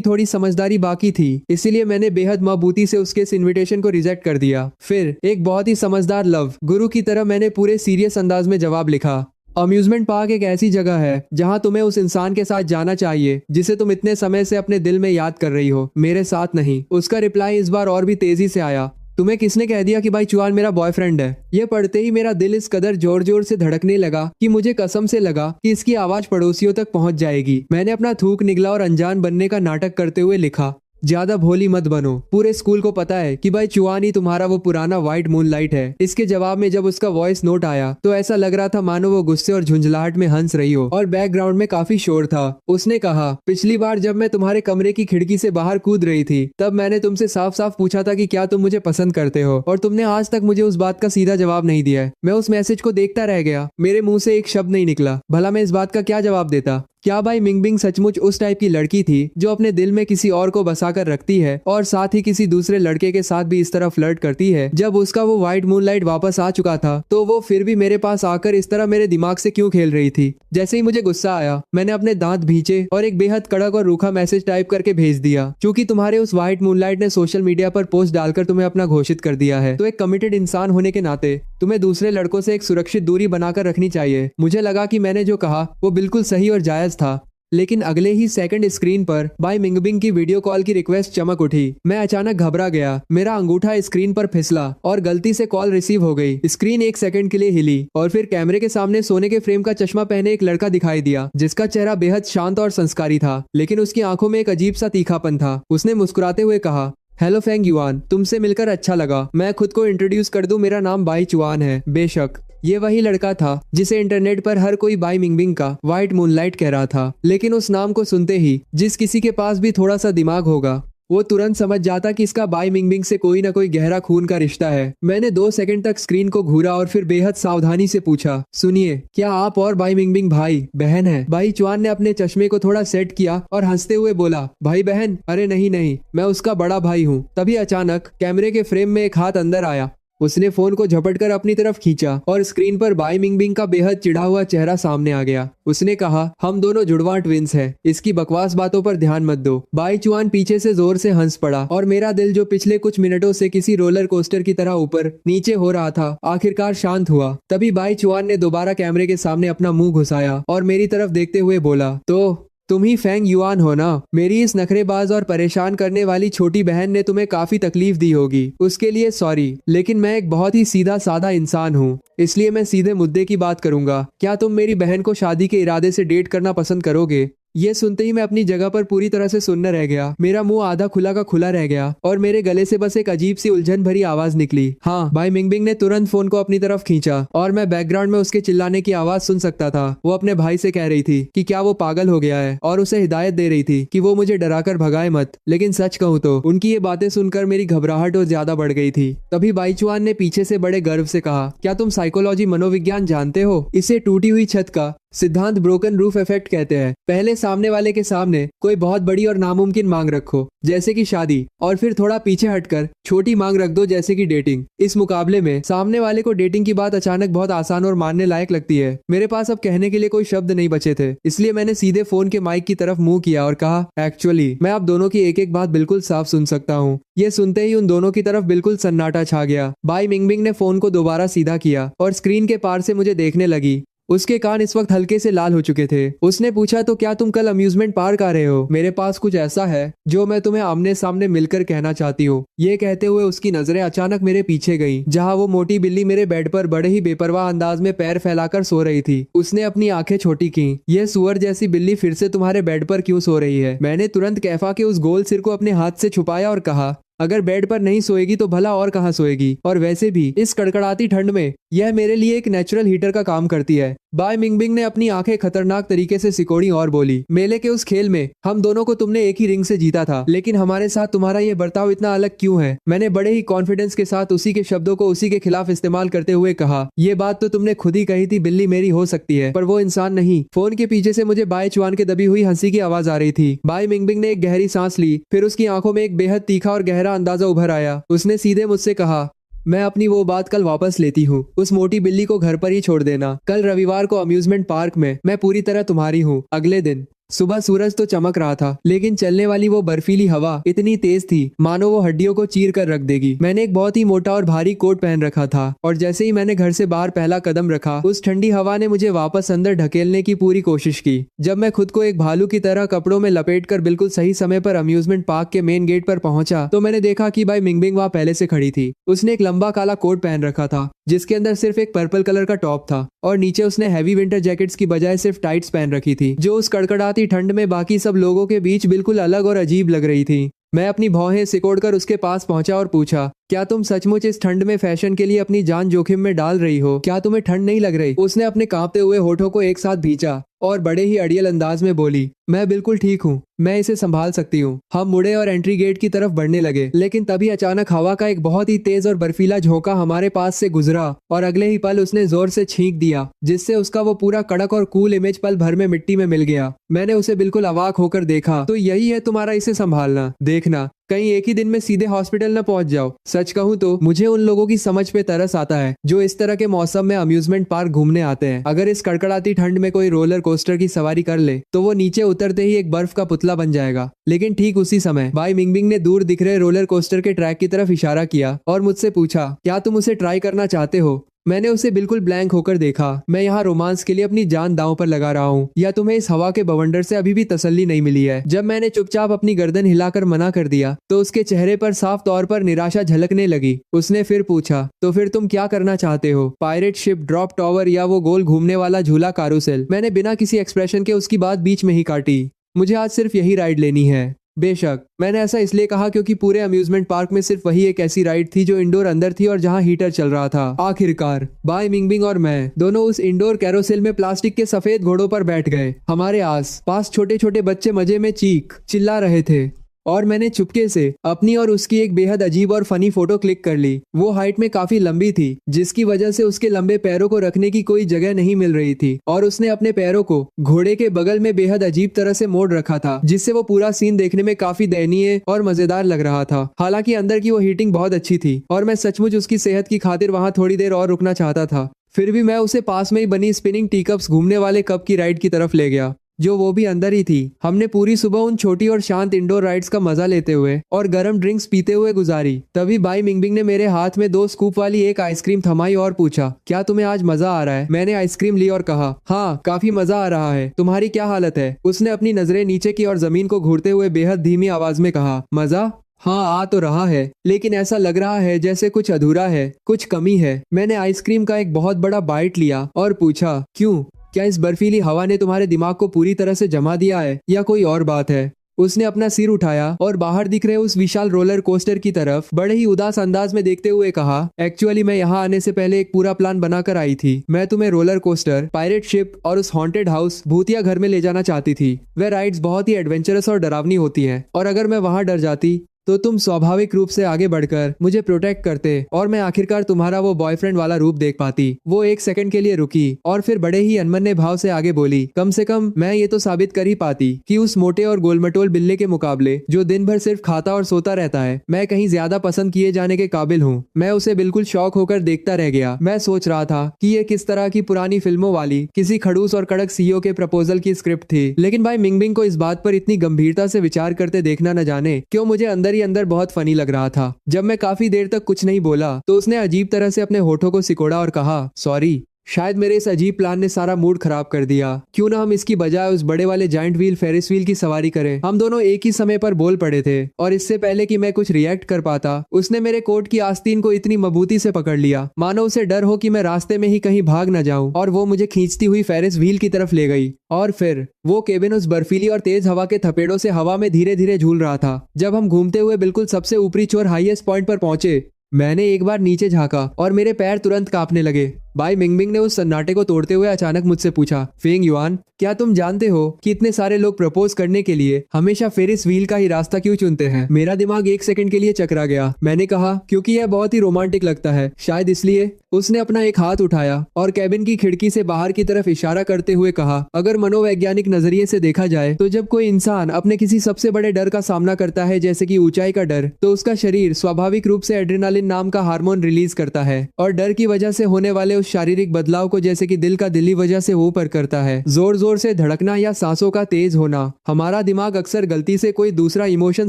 थोड़ी समझदारी बाकी थी। इसीलिए मैंने बेहद मजबूती से उसके इस इन्विटेशन को रिजेक्ट कर दिया। फिर एक बहुत ही समझदार लव गुरु की तरह मैंने पूरे सीरियस अंदाज में जवाब लिखा, अम्यूजमेंट पार्क एक ऐसी जगह है जहां तुम्हें उस इंसान के साथ जाना चाहिए जिसे तुम इतने समय से अपने दिल में याद कर रही हो, मेरे साथ नहीं। उसका रिप्लाई इस बार और भी तेजी से आया, तुम्हें किसने कह दिया कि भाई चुआन मेरा बॉयफ्रेंड है? ये पढ़ते ही मेरा दिल इस कदर जोर जोर से धड़कने लगा कि मुझे कसम से लगा कि इसकी आवाज पड़ोसियों तक पहुंच जाएगी। मैंने अपना थूक निगला और अनजान बनने का नाटक करते हुए लिखा, ज्यादा भोली मत बनो, पूरे स्कूल को पता है कि भाई चुआन ही तुम्हारा वो पुराना व्हाइट मूनलाइट है। इसके जवाब में जब उसका वॉइस नोट आया तो ऐसा लग रहा था मानो वो गुस्से और झुंझलाहट में हंस रही हो और बैकग्राउंड में काफी शोर था। उसने कहा, पिछली बार जब मैं तुम्हारे कमरे की खिड़की से बाहर कूद रही थी तब मैंने तुमसे साफ साफ पूछा था कि क्या तुम मुझे पसंद करते हो, और तुमने आज तक मुझे उस बात का सीधा जवाब नहीं दिया है। मैं उस मैसेज को देखता रह गया, मेरे मुंह से एक शब्द नहीं निकला। भला मैं इस बात का क्या जवाब देता? क्या बाई मिंगबिंग सचमुच उस टाइप की लड़की थी जो अपने दिल में किसी और को बसाकर रखती है और साथ ही किसी दूसरे लड़के के साथ भी इस तरह फ्लर्ट करती है? जब उसका वो व्हाइट मूनलाइट वापस आ चुका था तो वो फिर भी मेरे पास आकर इस तरह मेरे दिमाग से क्यों खेल रही थी? जैसे ही मुझे गुस्सा आया, मैंने अपने दांत भींचे और एक बेहद कड़क और रूखा मैसेज टाइप करके भेज दिया। क्योंकि तुम्हारे उस व्हाइट मूनलाइट ने सोशल मीडिया पर पोस्ट डालकर तुम्हें अपना घोषित कर दिया है, तो एक कमिटेड इंसान होने के नाते तुम्हें दूसरे लड़कों से एक सुरक्षित दूरी बनाकर रखनी चाहिए। मुझे लगा कि मैंने जो कहा वो बिल्कुल सही और जायज था, लेकिन अगले ही सेकंड स्क्रीन पर बाई मिंगबिंग की वीडियो कॉल की रिक्वेस्ट चमक उठी। मैं अचानक घबरा गया, मेरा अंगूठा स्क्रीन पर फिसला और गलती से कॉल रिसीव हो गई। स्क्रीन एक सेकंड के लिए हिली और फिर कैमरे के सामने सोने के फ्रेम का चश्मा पहने एक लड़का दिखाई दिया, जिसका चेहरा बेहद शांत और संस्कारी था, लेकिन उसकी आंखों में एक अजीब सा तीखापन था। उसने मुस्कुराते हुए कहा, हेलो फेंग युआन, तुमसे मिलकर अच्छा लगा। मैं खुद को इंट्रोड्यूस कर दूं, मेरा नाम बाई चुआन है। बेशक ये वही लड़का था जिसे इंटरनेट पर हर कोई बाई मिंगबिंग का व्हाइट मूनलाइट कह रहा था, लेकिन उस नाम को सुनते ही जिस किसी के पास भी थोड़ा सा दिमाग होगा वो तुरंत समझ जाता कि इसका बाई मिंगबिंग से कोई ना कोई गहरा खून का रिश्ता है। मैंने 2 सेकंड तक स्क्रीन को घूरा और फिर बेहद सावधानी से पूछा, सुनिए, क्या आप और बाई मिंगबिंग भाई बहन है? बाई चुआन ने अपने चश्मे को थोड़ा सेट किया और हंसते हुए बोला, भाई बहन? अरे नहीं नहीं, मैं उसका बड़ा भाई हूँ। तभी अचानक कैमरे के फ्रेम में एक हाथ अंदर आया। उसने फोन को झपटकर अपनी तरफ खींचा और स्क्रीन पर बाई मिंगबिंग का बेहद चिढ़ा हुआ चेहरा सामने आ गया। उसने कहा, हम दोनों जुड़वा ट्विंस हैं, इसकी बकवास बातों पर ध्यान मत दो। बाई चुआन पीछे से जोर से हंस पड़ा और मेरा दिल जो पिछले कुछ मिनटों से किसी रोलर कोस्टर की तरह ऊपर नीचे हो रहा था, आखिरकार शांत हुआ। तभी बाई चुआन ने दोबारा कैमरे के सामने अपना मुंह घुसाया और मेरी तरफ देखते हुए बोला, तो तुम ही फेंग युआन हो ना? मेरी इस नखरेबाज और परेशान करने वाली छोटी बहन ने तुम्हें काफी तकलीफ दी होगी, उसके लिए सॉरी। लेकिन मैं एक बहुत ही सीधा साधा इंसान हूँ, इसलिए मैं सीधे मुद्दे की बात करूंगा। क्या तुम मेरी बहन को शादी के इरादे से डेट करना पसंद करोगे? ये सुनते ही मैं अपनी जगह पर पूरी तरह से सुन्न रह गया। मेरा मुंह आधा खुला का खुला रह गया और मेरे गले से बस एक अजीब सी उलझन भरी आवाज निकली, हाँ। बाई मिंगबिंग ने तुरंत फोन को अपनी तरफ खींचा और मैं बैकग्राउंड में उसके चिल्लाने की आवाज सुन सकता था। वो अपने भाई से कह रही थी कि क्या वो पागल हो गया है और उसे हिदायत दे रही थी कि वो मुझे डराकर भगाए मत। लेकिन सच कहूँ तो उनकी ये बातें सुनकर मेरी घबराहट और ज्यादा बढ़ गई थी। तभी बाई चुआन ने पीछे से बड़े गर्व से कहा, क्या तुम साइकोलॉजी मनोविज्ञान जानते हो? इसे टूटी हुई छत का सिद्धांत ब्रोकन रूफ इफेक्ट कहते हैं। पहले सामने वाले के सामने कोई बहुत बड़ी और नामुमकिन मांग रखो, जैसे कि शादी, और फिर थोड़ा पीछे हटकर छोटी मांग रख दो, जैसे कि डेटिंग। इस मुकाबले में सामने वाले को डेटिंग की बात अचानक बहुत आसान और मानने लायक लगती है। मेरे पास अब कहने के लिए कोई शब्द नहीं बचे थे, इसलिए मैंने सीधे फोन के माइक की तरफ मुंह किया और कहा, एक्चुअली मैं आप दोनों की एक एक बात बिल्कुल साफ सुन सकता हूँ। ये सुनते ही उन दोनों की तरफ बिल्कुल सन्नाटा छा गया। बाई मिंगबिंग ने फोन को दोबारा सीधा किया और स्क्रीन के पार से मुझे देखने लगी। उसके कान इस वक्त हल्के से लाल हो चुके थे। उसने पूछा, तो क्या तुम कल अम्यूजमेंट पार्क आ रहे हो? मेरे पास कुछ ऐसा है जो मैं तुम्हें आमने सामने मिलकर कहना चाहती हूँ। ये कहते हुए उसकी नजरें अचानक मेरे पीछे गईं, जहाँ वो मोटी बिल्ली मेरे बेड पर बड़े ही बेपरवाह अंदाज में पैर फैलाकर सो रही थी। उसने अपनी आंखें छोटी की। यह सुअर जैसी बिल्ली फिर से तुम्हारे बेड पर क्यों सो रही है? मैंने तुरंत कैफा के उस गोल सिर को अपने हाथ से छुपाया और कहा, अगर बेड पर नहीं सोएगी तो भला और कहाँ सोएगी? और वैसे भी इस कड़कड़ाती ठंड में यह मेरे लिए एक नेचुरल हीटर का काम करती है। बाय मिंगबिंग ने अपनी आंखें खतरनाक तरीके से सिकोड़ी और बोली, मेले के उस खेल में हम दोनों को तुमने एक ही रिंग से जीता था, लेकिन हमारे साथ तुम्हारा ये बर्ताव इतना अलग क्यों है? मैंने बड़े ही कॉन्फिडेंस के साथ उसी के शब्दों को उसी के खिलाफ इस्तेमाल करते हुए कहा, ये बात तो तुमने खुद ही कही थी, बिल्ली मेरी हो सकती है पर वो इंसान नहीं। फोन के पीछे से मुझे बाय चुआन के दबी हुई हंसी की आवाज आ रही थी। बाय मिंगबिंग ने एक गहरी सांस ली, फिर उसकी आंखों में एक बेहद तीखा और गहरा अंदाजा उभर आया। उसने सीधे मुझसे कहा, मैं अपनी वो बात कल वापस लेती हूँ। उस मोटी बिल्ली को घर पर ही छोड़ देना। कल रविवार को अम्यूजमेंट पार्क में मैं पूरी तरह तुम्हारी हूँ। अगले दिन सुबह सूरज तो चमक रहा था, लेकिन चलने वाली वो बर्फीली हवा इतनी तेज थी मानो वो हड्डियों को चीर कर रख देगी। मैंने एक बहुत ही मोटा और भारी कोट पहन रखा था और जैसे ही मैंने घर से बाहर पहला कदम रखा, उस ठंडी हवा ने मुझे वापस अंदर ढकेलने की पूरी कोशिश की। जब मैं खुद को एक भालू की तरह कपड़ों में लपेटकर बिल्कुल सही समय पर अम्यूजमेंट पार्क के मेन गेट पर पहुंचा, तो मैंने देखा कि बाई मिंगबिंग वहां पहले से खड़ी थी। उसने एक लंबा काला कोट पहन रखा था जिसके अंदर सिर्फ एक पर्पल कलर का टॉप था और नीचे उसने हैवी विंटर जैकेट्स की बजाय सिर्फ टाइट्स पहन रखी थी, जो उस कड़कड़ाती ठंड में बाकी सब लोगों के बीच बिल्कुल अलग और अजीब लग रही थी। मैं अपनी भौहें सिकोड़कर उसके पास पहुंचा और पूछा, क्या तुम सचमुच इस ठंड में फैशन के लिए अपनी जान जोखिम में डाल रही हो? क्या तुम्हें ठंड नहीं लग रही? उसने अपने कांपते हुए होठों को एक साथ भींचा और बड़े ही अड़ियल अंदाज में बोली, मैं बिल्कुल ठीक हूँ, मैं इसे संभाल सकती हूँ। हम मुड़े और एंट्री गेट की तरफ बढ़ने लगे, लेकिन तभी अचानक हवा का एक बहुत ही तेज और बर्फीला झोंका हमारे पास से गुजरा और अगले ही पल उसने जोर से छींक दिया, जिससे उसका वो पूरा कड़क और कूल इमेज पल भर में मिट्टी में मिल गया। मैंने उसे बिल्कुल अवाक होकर देखा। तो यही है तुम्हारा इसे संभालना? देखना कहीं एक ही दिन में सीधे हॉस्पिटल न पहुंच जाओ। सच कहूं तो मुझे उन लोगों की समझ पे तरस आता है जो इस तरह के मौसम में अम्यूजमेंट पार्क घूमने आते हैं। अगर इस कड़कड़ाती ठंड में कोई रोलर कोस्टर की सवारी कर ले तो वो नीचे उतरते ही एक बर्फ का पुतला बन जाएगा। लेकिन ठीक उसी समय बाई मिंगबिंग ने दूर दिख रहे रोलर कोस्टर के ट्रैक की तरफ इशारा किया और मुझसे पूछा, क्या तुम उसे ट्राई करना चाहते हो? मैंने उसे बिल्कुल ब्लैंक होकर देखा। मैं यहाँ रोमांस के लिए अपनी जान दांव पर लगा रहा हूँ या तुम्हें इस हवा के बवंडर से अभी भी तसल्ली नहीं मिली है? जब मैंने चुपचाप अपनी गर्दन हिलाकर मना कर दिया तो उसके चेहरे पर साफ तौर पर निराशा झलकने लगी। उसने फिर पूछा, तो फिर तुम क्या करना चाहते हो? पायरेट शिप, ड्रॉप टावर या वो गोल घूमने वाला झूला कारूसेल? मैंने बिना किसी एक्सप्रेशन के उसकी बात बीच में ही काटी। मुझे आज सिर्फ यही राइड लेनी है। बेशक मैंने ऐसा इसलिए कहा क्योंकि पूरे अम्यूजमेंट पार्क में सिर्फ वही एक ऐसी राइड थी जो इंडोर अंदर थी और जहां हीटर चल रहा था। आखिरकार बाय मिंगबिंग और मैं दोनों उस इंडोर कैरोसेल में प्लास्टिक के सफेद घोड़ों पर बैठ गए। हमारे आस पास छोटे छोटे बच्चे मजे में चीख चिल्ला रहे थे और मैंने चुपके से अपनी और उसकी एक बेहद अजीब और फनी फोटो क्लिक कर ली। वो हाइट में काफी लंबी थी, जिसकी वजह से उसके लंबे पैरों को रखने की कोई जगह नहीं मिल रही थी और उसने अपने पैरों को घोड़े के बगल में बेहद अजीब तरह से मोड़ रखा था, जिससे वो पूरा सीन देखने में काफी दयनीय और मजेदार लग रहा था। हालांकि अंदर की वो हीटिंग बहुत अच्छी थी और मैं सचमुच उसकी सेहत की खातिर वहां थोड़ी देर और रुकना चाहता था। फिर भी मैं उसे पास में ही बनी स्पिनिंग टी कप्स घूमने वाले कप की राइड की तरफ ले गया, जो वो भी अंदर ही थी। हमने पूरी सुबह उन छोटी और शांत इंडोर राइड्स का मजा लेते हुए और गर्म ड्रिंक्स पीते हुए गुजारी। तभी बाई मिंगबिंग ने मेरे हाथ में 2 स्कूप वाली एक आइसक्रीम थमाई और पूछा, क्या तुम्हें आज मजा आ रहा है? मैंने आइसक्रीम ली और कहा, हाँ काफी मजा आ रहा है। तुम्हारी क्या हालत है? उसने अपनी नजरें नीचे की और जमीन को घूरते हुए बेहद धीमी आवाज में कहा, मजा? हाँ आ तो रहा है, लेकिन ऐसा लग रहा है जैसे कुछ अधूरा है, कुछ कमी है। मैंने आइसक्रीम का एक बहुत बड़ा बाइट लिया और पूछा, क्यों? क्या इस बर्फीली हवा ने तुम्हारे दिमाग को पूरी तरह से जमा दिया है या कोई और बात है? उसने अपना सिर उठाया और बाहर दिख रहे उस विशाल रोलर कोस्टर की तरफ बड़े ही उदास अंदाज में देखते हुए कहा, एक्चुअली मैं यहाँ आने से पहले एक पूरा प्लान बनाकर आई थी। मैं तुम्हें रोलर कोस्टर, पायरेट शिप और उस हॉन्टेड हाउस भूतिया घर में ले जाना चाहती थी। वे राइड्स बहुत ही एडवेंचरस और डरावनी होती हैं और अगर मैं वहां डर जाती तो तुम स्वाभाविक रूप से आगे बढ़कर मुझे प्रोटेक्ट करते और मैं आखिरकार तुम्हारा वो बॉयफ्रेंड वाला रूप देख पाती। वो एक सेकंड के लिए रुकी और फिर बड़े ही अनमने भाव से आगे बोली, कम से कम मैं ये तो साबित कर ही पाती कि उस मोटे और गोलमटोल बिल्ले के मुकाबले जो दिन भर सिर्फ खाता और सोता रहता है, मैं कहीं ज्यादा पसंद किए जाने के काबिल हूँ। मैं उसे बिल्कुल शौक होकर देखता रह गया। मैं सोच रहा था कि ये किस तरह की पुरानी फिल्मों वाली किसी खड़ूस और कड़क सीईओ के प्रपोजल की स्क्रिप्ट थी। लेकिन भाई मिंगबिंग को इस बात पर इतनी गंभीरता से विचार करते देखना न जाने क्यों मुझे अंदर ही अंदर बहुत फनी लग रहा था। जब मैं काफी देर तक कुछ नहीं बोला तो उसने अजीब तरह से अपने होठों को सिकोड़ा और कहा, सॉरी। शायद मेरे इस अजीब प्लान ने सारा मूड खराब कर दिया। क्यों ना हम इसकी बजाय उस बड़े वाले जाइंट व्हील फेरिस व्हील की सवारी करें। हम दोनों एक ही समय पर बोल पड़े थे और इससे पहले कि मैं कुछ रिएक्ट कर पाता उसने मेरे कोट की आस्तीन को इतनी मजबूती से पकड़ लिया मानो उसे डर हो कि मैं रास्ते में ही कहीं भाग न जाऊं, और वो मुझे खींचती हुई फेरिस व्हील की तरफ ले गई। और फिर वो केबिन उस बर्फीली और तेज हवा के थपेड़ों से हवा में धीरे धीरे झूल रहा था। जब हम घूमते हुए बिल्कुल सबसे ऊपरी छोर हाईएस्ट पॉइंट पर पहुंचे, मैंने एक बार नीचे झांका और मेरे पैर तुरंत कांपने लगे। भाई मिंगबिंग ने उस सन्नाटे को तोड़ते हुए अचानक मुझसे पूछा, फेंग युआन, क्या तुम जानते हो कि इतने सारे लोग प्रपोज करने के लिए हमेशा फेरिस व्हील का ही रास्ता क्यों चुनते हैं? मेरा दिमाग एक सेकंड के लिए चकरा गया। मैंने कहा, क्योंकि यह बहुत ही रोमांटिक लगता है, शायद इसलिए। उसने अपना एक हाथ उठाया और कैबिन की खिड़की से बाहर की तरफ इशारा करते हुए कहा, अगर मनोवैज्ञानिक नजरिए से देखा जाए तो जब कोई इंसान अपने किसी सबसे बड़े डर का सामना करता है, जैसे कि ऊंचाई का डर, तो उसका शरीर स्वाभाविक रूप से एड्रेनालिन नाम का हार्मोन रिलीज करता है और डर की वजह से होने वाले उस शारीरिक बदलाव को, जैसे कि दिल का दिली वजह से वो ऊपर करता है, जोर जोर से धड़कना या सांसों का तेज होना। हमारा दिमाग अक्सर गलती से कोई दूसरा इमोशन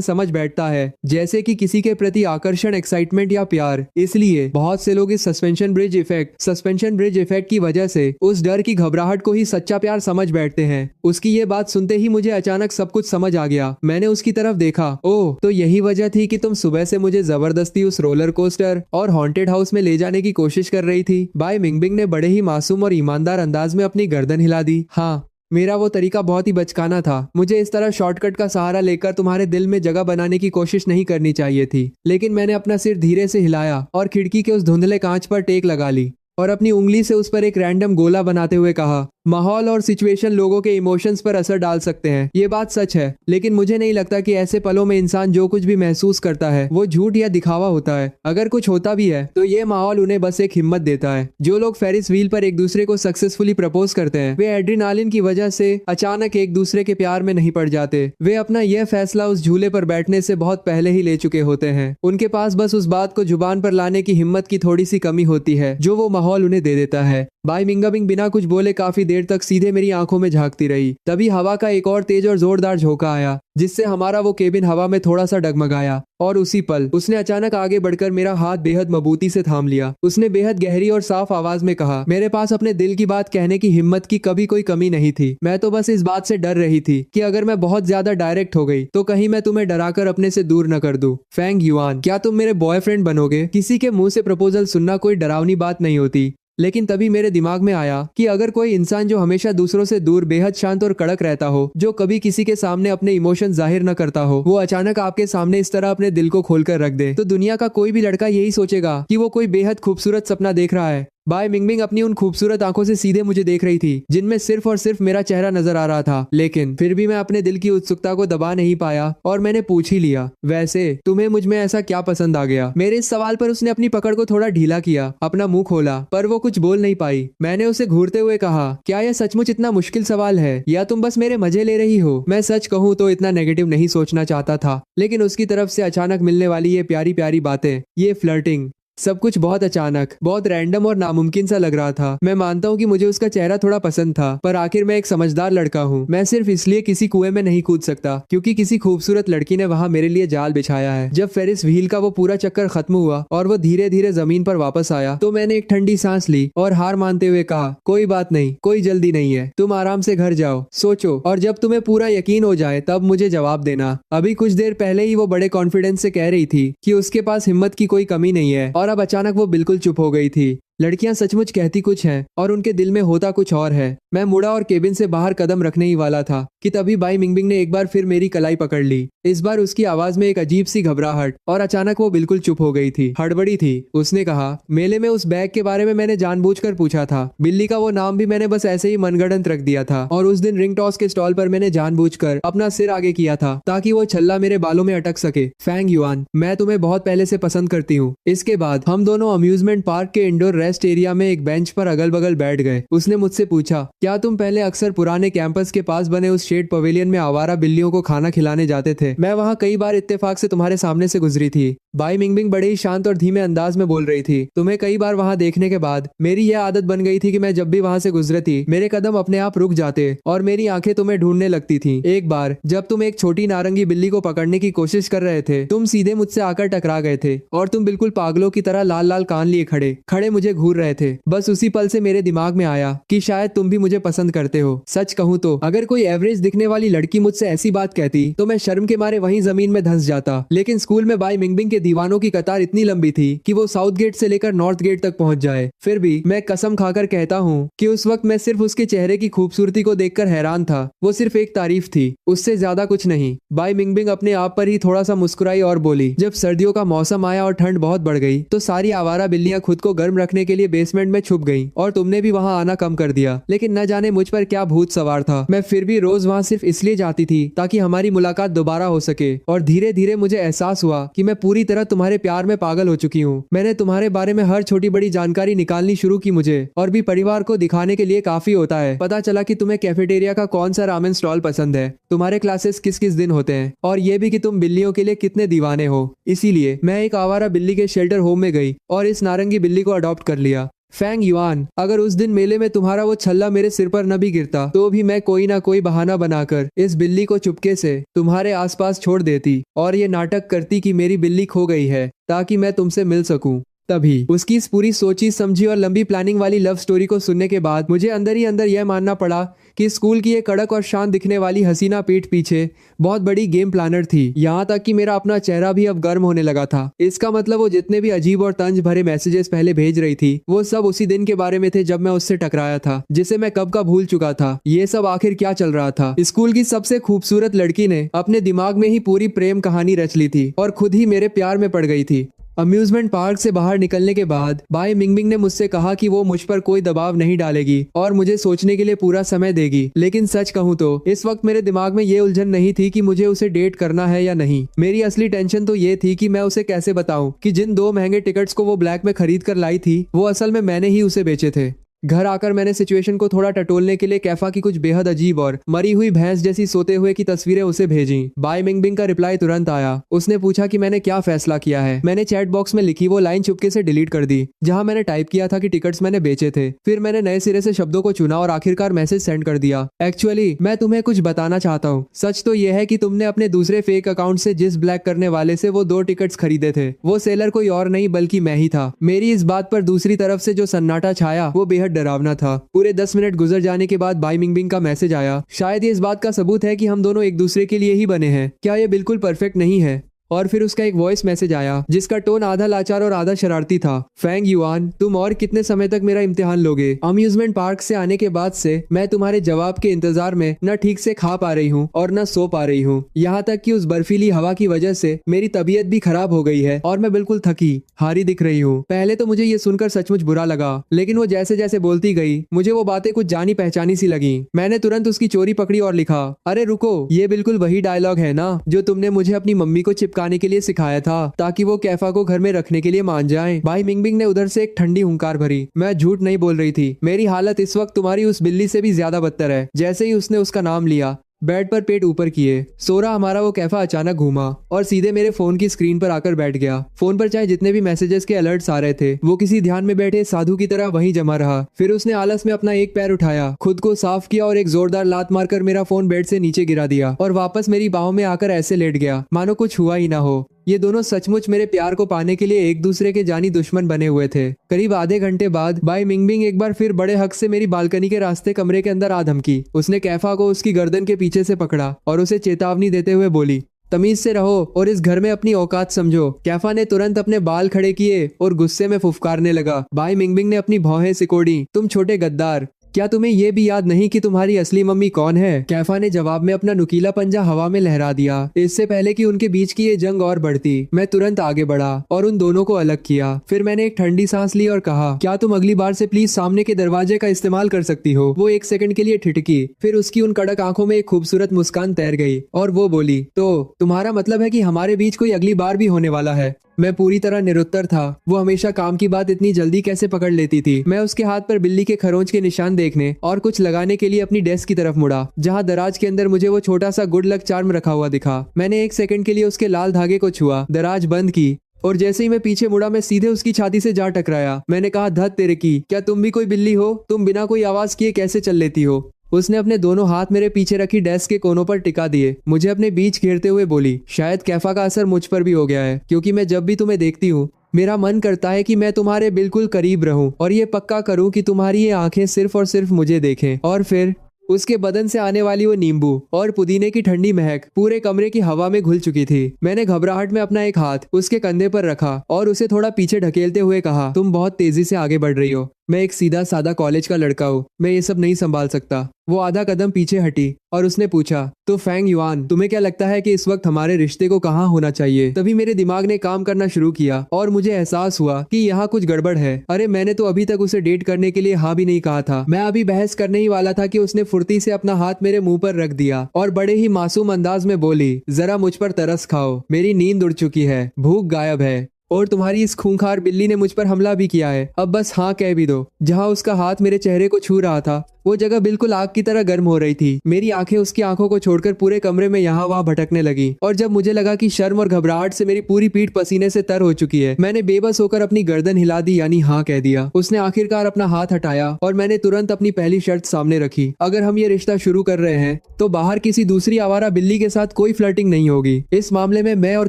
समझ बैठता है, जैसे कि किसी के प्रति आकर्षण, एक्साइटमेंट या प्यार। इसलिए बहुत से लोग इस सस्पेंशन ब्रिज इफेक्ट की वजह से उस डर की घबराहट को ही सच्चा प्यार समझ बैठते हैं। उसकी ये बात सुनते ही मुझे अचानक सब कुछ समझ आ गया। मैंने उसकी तरफ देखा। ओह, तो यही वजह थी कि तुम सुबह से मुझे जबरदस्ती उस रोलर कोस्टर और हॉन्टेड हाउस में ले जाने की कोशिश कर रही थी। बाय मिंगबिंग ने बड़े ही मासूम और ईमानदार अंदाज में अपनी गर्दन हिला दी। हाँ, मेरा वो तरीका बहुत ही बचकाना था। मुझे इस तरह शॉर्टकट का सहारा लेकर तुम्हारे दिल में जगह बनाने की कोशिश नहीं करनी चाहिए थी। लेकिन मैंने अपना सिर धीरे से हिलाया और खिड़की के उस धुंधले कांच पर टेक लगा ली और अपनी उंगली से उस पर एक रैंडम गोला बनाते हुए कहा, माहौल और सिचुएशन लोगों के इमोशंस पर असर डाल सकते हैं, ये बात सच है। लेकिन मुझे नहीं लगता कि ऐसे पलों में इंसान जो कुछ भी महसूस करता है वो झूठ या दिखावा होता है। अगर कुछ होता भी है तो ये माहौल उन्हें बस एक हिम्मत देता है। जो लोग फेरिस व्हील पर एक दूसरे को सक्सेसफुली प्रपोज करते हैं, वे एड्रेनालिन की वजह से अचानक एक दूसरे के प्यार में नहीं पड़ जाते। वे अपना यह फैसला उस झूले पर बैठने से बहुत पहले ही ले चुके होते हैं। उनके पास बस उस बात को जुबान पर लाने की हिम्मत की थोड़ी सी कमी होती है जो वो माहौल उन्हें दे देता है। बाय मिंगबिंग बिना कुछ बोले काफी देर तक सीधे मेरी आंखों में झांकती रही। तभी हवा का एक और तेज और जोरदार झोंका आया जिससे हमारा वो केबिन हवा में थोड़ा सा डगमगाया और उसी पल उसने अचानक आगे बढ़कर मेरा हाथ बेहद मजबूती से थाम लिया। उसने बेहद गहरी और साफ आवाज में कहा, मेरे पास अपने दिल की बात कहने की हिम्मत की कभी कोई कमी नहीं थी। मैं तो बस इस बात से डर रही थी कि अगर मैं बहुत ज्यादा डायरेक्ट हो गई तो कहीं मैं तुम्हें डराकर अपने से दूर न कर दूं। फेंग युआन, क्या तुम मेरे बॉयफ्रेंड बनोगे? किसी के मुंह से प्रपोजल सुनना कोई डरावनी बात नहीं होती। लेकिन तभी मेरे दिमाग में आया कि अगर कोई इंसान जो हमेशा दूसरों से दूर बेहद शांत और कड़क रहता हो, जो कभी किसी के सामने अपने इमोशन जाहिर न करता हो, वो अचानक आपके सामने इस तरह अपने दिल को खोलकर रख दे, तो दुनिया का कोई भी लड़का यही सोचेगा कि वो कोई बेहद खूबसूरत सपना देख रहा है। बाय मिंगबिंग अपनी उन खूबसूरत आंखों से सीधे मुझे देख रही थी जिनमें सिर्फ और सिर्फ मेरा चेहरा नजर आ रहा था। लेकिन फिर भी मैं अपने दिल की उत्सुकता को दबा नहीं पाया और मैंने पूछ ही लिया, वैसे तुम्हें मुझ में ऐसा क्या पसंद आ गया? मेरे इस सवाल पर उसने अपनी पकड़ को थोड़ा ढीला किया, अपना मुंह खोला, पर वो कुछ बोल नहीं पाई। मैंने उसे घूरते हुए कहा, क्या यह सचमुच इतना मुश्किल सवाल है या तुम बस मेरे मजे ले रही हो? मैं सच कहूँ तो इतना नेगेटिव नहीं सोचना चाहता था, लेकिन उसकी तरफ से अचानक मिलने वाली ये प्यारी प्यारी बातें, ये फ्लर्टिंग, सब कुछ बहुत अचानक, बहुत रैंडम और नामुमकिन सा लग रहा था। मैं मानता हूँ कि मुझे उसका चेहरा थोड़ा पसंद था, पर आखिर मैं एक समझदार लड़का हूँ। मैं सिर्फ इसलिए किसी कुएं में नहीं कूद सकता क्योंकि किसी खूबसूरत लड़की ने वहाँ मेरे लिए जाल बिछाया है। जब फेरिस व्हील का वो पूरा चक्कर खत्म हुआ और वो धीरे धीरे जमीन पर वापस आया तो मैंने एक ठंडी सांस ली और हार मानते हुए कहा, कोई बात नहीं, कोई जल्दी नहीं है, तुम आराम से घर जाओ, सोचो, और जब तुम्हें पूरा यकीन हो जाए तब मुझे जवाब देना। अभी कुछ देर पहले ही वो बड़े कॉन्फिडेंस से कह रही थी कि उसके पास हिम्मत की कोई कमी नहीं है और अब अचानक वो बिल्कुल चुप हो गई थी। लड़कियां सचमुच कहती कुछ हैं और उनके दिल में होता कुछ और है। मैं मुड़ा और केबिन से बाहर कदम रखने ही वाला था कि तभी बाई मिंगबिंग ने एक बार फिर मेरी कलाई पकड़ ली। इस बार उसकी आवाज में एक अजीब सी घबराहट और अचानक वो बिल्कुल चुप हो गई थी, हड़बड़ी थी। उसने कहा, मेले में उस बैग के बारे में मैंने जानबूझकर पूछा था। बिल्ली का वो नाम भी मैंने बस ऐसे ही मनगढ़ंत रख दिया था और उस दिन रिंग टॉस के स्टॉल पर मैंने जानबूझकर अपना सिर आगे किया था ताकि वो छल्ला मेरे बालों में अटक सके। फैंग युआन, मैं तुम्हें बहुत पहले से पसंद करती हूँ। इसके बाद हम दोनों अम्यूजमेंट पार्क के इंडोर रेस्ट एरिया में एक बेंच पर अगल बगल बैठ गए। उसने मुझसे पूछा, क्या तुम पहले अक्सर पुराने कैंपस के पास बने उस शेड पवेलियन में आवारा बिल्लियों को खाना खिलाने जाते थे? मैं वहाँ कई बार इत्तेफाक से तुम्हारे सामने से गुजरी थी। बाई मिंगबिंग बड़े ही शांत और धीमे अंदाज में बोल रही थी। तुम्हें कई बार वहाँ देखने के बाद मेरी यह आदत बन गई थी कि मैं जब भी वहाँ से गुजरती मेरे कदम अपने आप रुक जाते और मेरी आंखें तुम्हें ढूंढने लगती थीं। एक बार जब तुम एक छोटी नारंगी बिल्ली को पकड़ने की कोशिश कर रहे थे, तुम सीधे मुझसे आकर टकरा गए थे और तुम बिल्कुल पागलों की तरह लाल लाल कान लिए खड़े खड़े मुझे घूर रहे थे। बस उसी पल से मेरे दिमाग में आया कि शायद तुम भी मुझे पसंद करते हो। सच कहूँ तो अगर कोई एवरेज दिखने वाली लड़की मुझसे ऐसी बात कहती तो मैं शर्म के मारे वहीं जमीन में धंस जाता, लेकिन स्कूल में बाई मिंगबिंग के दीवानों की कतार इतनी लंबी थी कि वो साउथ गेट से लेकर नॉर्थ गेट तक पहुंच जाए। फिर भी मैं कसम खाकर कहता हूँ कि उस वक्त मैं सिर्फ उसके चेहरे की खूबसूरती को देखकर हैरान था। वो सिर्फ एक तारीफ थी, उससे ज्यादा कुछ नहीं। बाई मिंगबिंग अपने आप पर ही थोड़ा सा मुस्कुराई और बोली, जब सर्दियों का मौसम आया और ठंड बहुत बढ़ गई तो सारी आवारा बिल्लियां खुद को गर्म रखने के लिए बेसमेंट में छुप गईं और तुमने भी वहां आना कम कर दिया। लेकिन न जाने मुझ पर क्या भूत सवार था, मैं फिर भी रोज वहां सिर्फ इसलिए जाती थी ताकि हमारी मुलाकात दोबारा हो सके। और धीरे धीरे मुझे एहसास हुआ कि मैं पूरी तरह तुम्हारे प्यार में पागल हो चुकी हूँ। मैंने तुम्हारे बारे में हर छोटी बड़ी जानकारी निकालनी शुरू की। मुझे और भी परिवार को दिखाने के लिए काफी होता है। पता चला कि तुम्हें कैफेटेरिया का कौन सा रामेन स्टॉल पसंद है, तुम्हारे क्लासेस किस किस दिन होते हैं और ये भी कि तुम बिल्लियों के लिए कितने दीवाने हो। इसीलिए मैं एक आवारा बिल्ली के शेल्टर होम में गई और इस नारंगी बिल्ली को अडॉप्ट कर लिया। फैंग युआन, अगर उस दिन मेले में तुम्हारा वो छल्ला मेरे सिर पर न भी गिरता तो भी मैं कोई ना कोई बहाना बनाकर इस बिल्ली को चुपके से तुम्हारे आसपास छोड़ देती और ये नाटक करती कि मेरी बिल्ली खो गई है ताकि मैं तुमसे मिल सकूं। तभी उसकी इस पूरी सोची समझी और लंबी प्लानिंग वाली लव स्टोरी को सुनने के बाद मुझे अंदर ही अंदर यह मानना पड़ा कि स्कूल की एक कड़क और शांत दिखने वाली हसीना पीठ पीछे बहुत बड़ी गेम प्लानर थी। यहाँ तक कि मेरा अपना चेहरा भी अब गर्म होने लगा था। इसका मतलब वो जितने भी अजीब और तंज भरे मैसेजेस पहले भेज रही थी वो सब उसी दिन के बारे में थे जब मैं उससे टकराया था, जिसे मैं कब का भूल चुका था। ये सब आखिर क्या चल रहा था? स्कूल की सबसे खूबसूरत लड़की ने अपने दिमाग में ही पूरी प्रेम कहानी रच ली थी और खुद ही मेरे प्यार में पड़ गई थी। अम्यूजमेंट पार्क से बाहर निकलने के बाद बाई मिंगबिंग ने मुझसे कहा कि वो मुझ पर कोई दबाव नहीं डालेगी और मुझे सोचने के लिए पूरा समय देगी। लेकिन सच कहूँ तो इस वक्त मेरे दिमाग में ये उलझन नहीं थी कि मुझे उसे डेट करना है या नहीं। मेरी असली टेंशन तो ये थी कि मैं उसे कैसे बताऊं कि जिन 2 महंगे टिकट्स को वो ब्लैक में खरीद कर लाई थी वो असल में मैंने ही उसे बेचे थे। घर आकर मैंने सिचुएशन को थोड़ा टटोलने के लिए कैफा की कुछ बेहद अजीब और मरी हुई भैंस जैसी सोते हुए की तस्वीरें उसे भेजी। बाई मिंगबिंग का रिप्लाई तुरंत आया। उसने पूछा कि मैंने क्या फैसला किया है। मैंने चैट बॉक्स में लिखी वो लाइन चुपके से डिलीट कर दी जहां मैंने टाइप किया था कि टिकट्स मैंने बेचे थे। फिर मैंने नए सिरे से शब्दों को चुना और आखिरकार मैसेज सेंड कर दिया। एक्चुअली मैं तुम्हें कुछ बताना चाहता हूँ। सच तो यह है कि तुमने अपने दूसरे फेक अकाउंट से जिस ब्लैक करने वाले से वो 2 टिकट्स खरीदे थे वो सेलर कोई और नहीं बल्कि मैं ही था। मेरी इस बात पर दूसरी तरफ से जो सन्नाटा छाया वो बेहद डरावना था। पूरे 10 मिनट गुजर जाने के बाद बाई मिंगबिंग का मैसेज आया। शायद ये इस बात का सबूत है कि हम दोनों एक दूसरे के लिए ही बने हैं। क्या ये बिल्कुल परफेक्ट नहीं है? और फिर उसका एक वॉइस मैसेज आया जिसका टोन आधा लाचार और आधा शरारती था। फैंग युआन, तुम और कितने समय तक मेरा इम्तिहान लोगे? अम्यूजमेंट पार्क से आने के बाद से मैं तुम्हारे जवाब के इंतजार में न ठीक से खा पा रही हूँ और न सो पा रही हूँ। यहाँ तक कि उस बर्फीली हवा की वजह से मेरी तबीयत भी खराब हो गई है और मैं बिल्कुल थकी हारी दिख रही हूँ। पहले तो मुझे ये सुनकर सचमुच बुरा लगा, लेकिन वो जैसे जैसे बोलती गई मुझे वो बातें कुछ जानी पहचानी सी लगी। मैंने तुरंत उसकी चोरी पकड़ी और लिखा, अरे रुको, ये बिल्कुल वही डायलॉग है ना जो तुमने मुझे अपनी मम्मी को चिपकाने के लिए सिखाया था ताकि वो कैफा को घर में रखने के लिए मान जाएं। बाई मिंगबिंग ने उधर से एक ठंडी हुंकार भरी। मैं झूठ नहीं बोल रही थी। मेरी हालत इस वक्त तुम्हारी उस बिल्ली से भी ज्यादा बदतर है। जैसे ही उसने उसका नाम लिया बेड पर पेट ऊपर किए सो रहा हमारा वो कैफा अचानक घूमा और सीधे मेरे फोन की स्क्रीन पर आकर बैठ गया। फोन पर चाहे जितने भी मैसेजेस के अलर्ट्स आ रहे थे वो किसी ध्यान में बैठे साधु की तरह वहीं जमा रहा। फिर उसने आलस में अपना एक पैर उठाया, खुद को साफ किया और एक जोरदार लात मारकर मेरा फोन बेड से नीचे गिरा दिया और वापस मेरी बाहों में आकर ऐसे लेट गया मानो कुछ हुआ ही ना हो। ये दोनों सचमुच मेरे प्यार को पाने के लिए एक दूसरे के जानी दुश्मन बने हुए थे। करीब आधे घंटे बाद बाई मिंगबिंग एक बार फिर बड़े हक से मेरी बालकनी के रास्ते कमरे के अंदर आ धमकी। उसने कैफा को उसकी गर्दन के पीछे से पकड़ा और उसे चेतावनी देते हुए बोली, तमीज से रहो और इस घर में अपनी औकात समझो। कैफा ने तुरंत अपने बाल खड़े किए और गुस्से में फुफकारने लगा। बाई मिंगमिंग ने अपनी भौहें सिकोड़ी। तुम छोटे गद्दार, क्या तुम्हें यह भी याद नहीं कि तुम्हारी असली मम्मी कौन है? कैफा ने जवाब में अपना नुकीला पंजा हवा में लहरा दिया। इससे पहले कि उनके बीच की ये जंग और बढ़ती, मैं तुरंत आगे बढ़ा और उन दोनों को अलग किया। फिर मैंने एक ठंडी सांस ली और कहा, क्या तुम अगली बार से प्लीज सामने के दरवाजे का इस्तेमाल कर सकती हो? वो एक सेकंड के लिए ठिठकी, फिर उसकी उन कड़क आंखों में एक खूबसूरत मुस्कान तैर गई और वो बोली, तो तुम्हारा मतलब है कि हमारे बीच कोई अगली बार भी होने वाला है? मैं पूरी तरह निरुत्तर था। वो हमेशा काम की बात इतनी जल्दी कैसे पकड़ लेती थी? मैं उसके हाथ पर बिल्ली के खरोंच के निशान देखने और कुछ लगाने के लिए अपनी डेस्क की तरफ मुड़ा, जहां दराज के अंदर मुझे वो छोटा सा गुड लक चार्म रखा हुआ दिखा। मैंने एक सेकंड के लिए उसके लाल धागे को छुआ, दराज बंद की और जैसे ही मैं पीछे मुड़ा, मैं सीधे उसकी छाती से जा टकराया। मैंने कहा, धत तेरे की, क्या तुम भी कोई बिल्ली हो? तुम बिना कोई आवाज किए कैसे चल लेती हो? उसने अपने दोनों हाथ मेरे पीछे रखी डेस्क के कोनों पर टिका दिए, मुझे अपने बीच घेरते हुए बोली, शायद कैफा का असर मुझ पर भी हो गया है, क्योंकि मैं जब भी तुम्हें देखती हूँ मेरा मन करता है कि मैं तुम्हारे बिल्कुल करीब रहूं और ये पक्का करूं कि तुम्हारी ये आंखें सिर्फ और सिर्फ मुझे देखें। और फिर उसके बदन से आने वाली वो नींबू और पुदीने की ठंडी महक पूरे कमरे की हवा में घुल चुकी थी। मैंने घबराहट में अपना एक हाथ उसके कंधे पर रखा और उसे थोड़ा पीछे ढकेलते हुए कहा, तुम बहुत तेजी से आगे बढ़ रही हो। मैं एक सीधा सादा कॉलेज का लड़का हूँ, मैं ये सब नहीं संभाल सकता। वो आधा कदम पीछे हटी और उसने पूछा, तो फेंग युआन, तुम्हें क्या लगता है कि इस वक्त हमारे रिश्ते को कहाँ होना चाहिए? तभी मेरे दिमाग ने काम करना शुरू किया और मुझे एहसास हुआ कि यहाँ कुछ गड़बड़ है। अरे मैंने तो अभी तक उसे डेट करने के लिए हाँ भी नहीं कहा था। मैं अभी बहस करने ही वाला था कि उसने फुर्ती से अपना हाथ मेरे मुंह पर रख दिया और बड़े ही मासूम अंदाज में बोली, जरा मुझ पर तरस खाओ, मेरी नींद उड़ चुकी है, भूख गायब है और तुम्हारी इस खूंखार बिल्ली ने मुझ पर हमला भी किया है। अब बस हाँ कह भी दो। जहाँ उसका हाथ मेरे चेहरे को छू रहा था वो जगह बिल्कुल आग की तरह गर्म हो रही थी। मेरी आंखें उसकी आंखों को छोड़कर पूरे कमरे में यहाँ वहाँ भटकने लगी और जब मुझे लगा कि शर्म और घबराहट से मेरी पूरी पीठ पसीने से तर हो चुकी है, मैंने बेबस होकर अपनी गर्दन हिला दी, यानी हाँ कह दिया। उसने आखिरकार अपना हाथ हटाया और मैंने तुरंत अपनी पहली शर्त सामने रखी, अगर हम ये रिश्ता शुरू कर रहे हैं तो बाहर किसी दूसरी आवारा बिल्ली के साथ कोई फ्लर्टिंग नहीं होगी। इस मामले में मैं और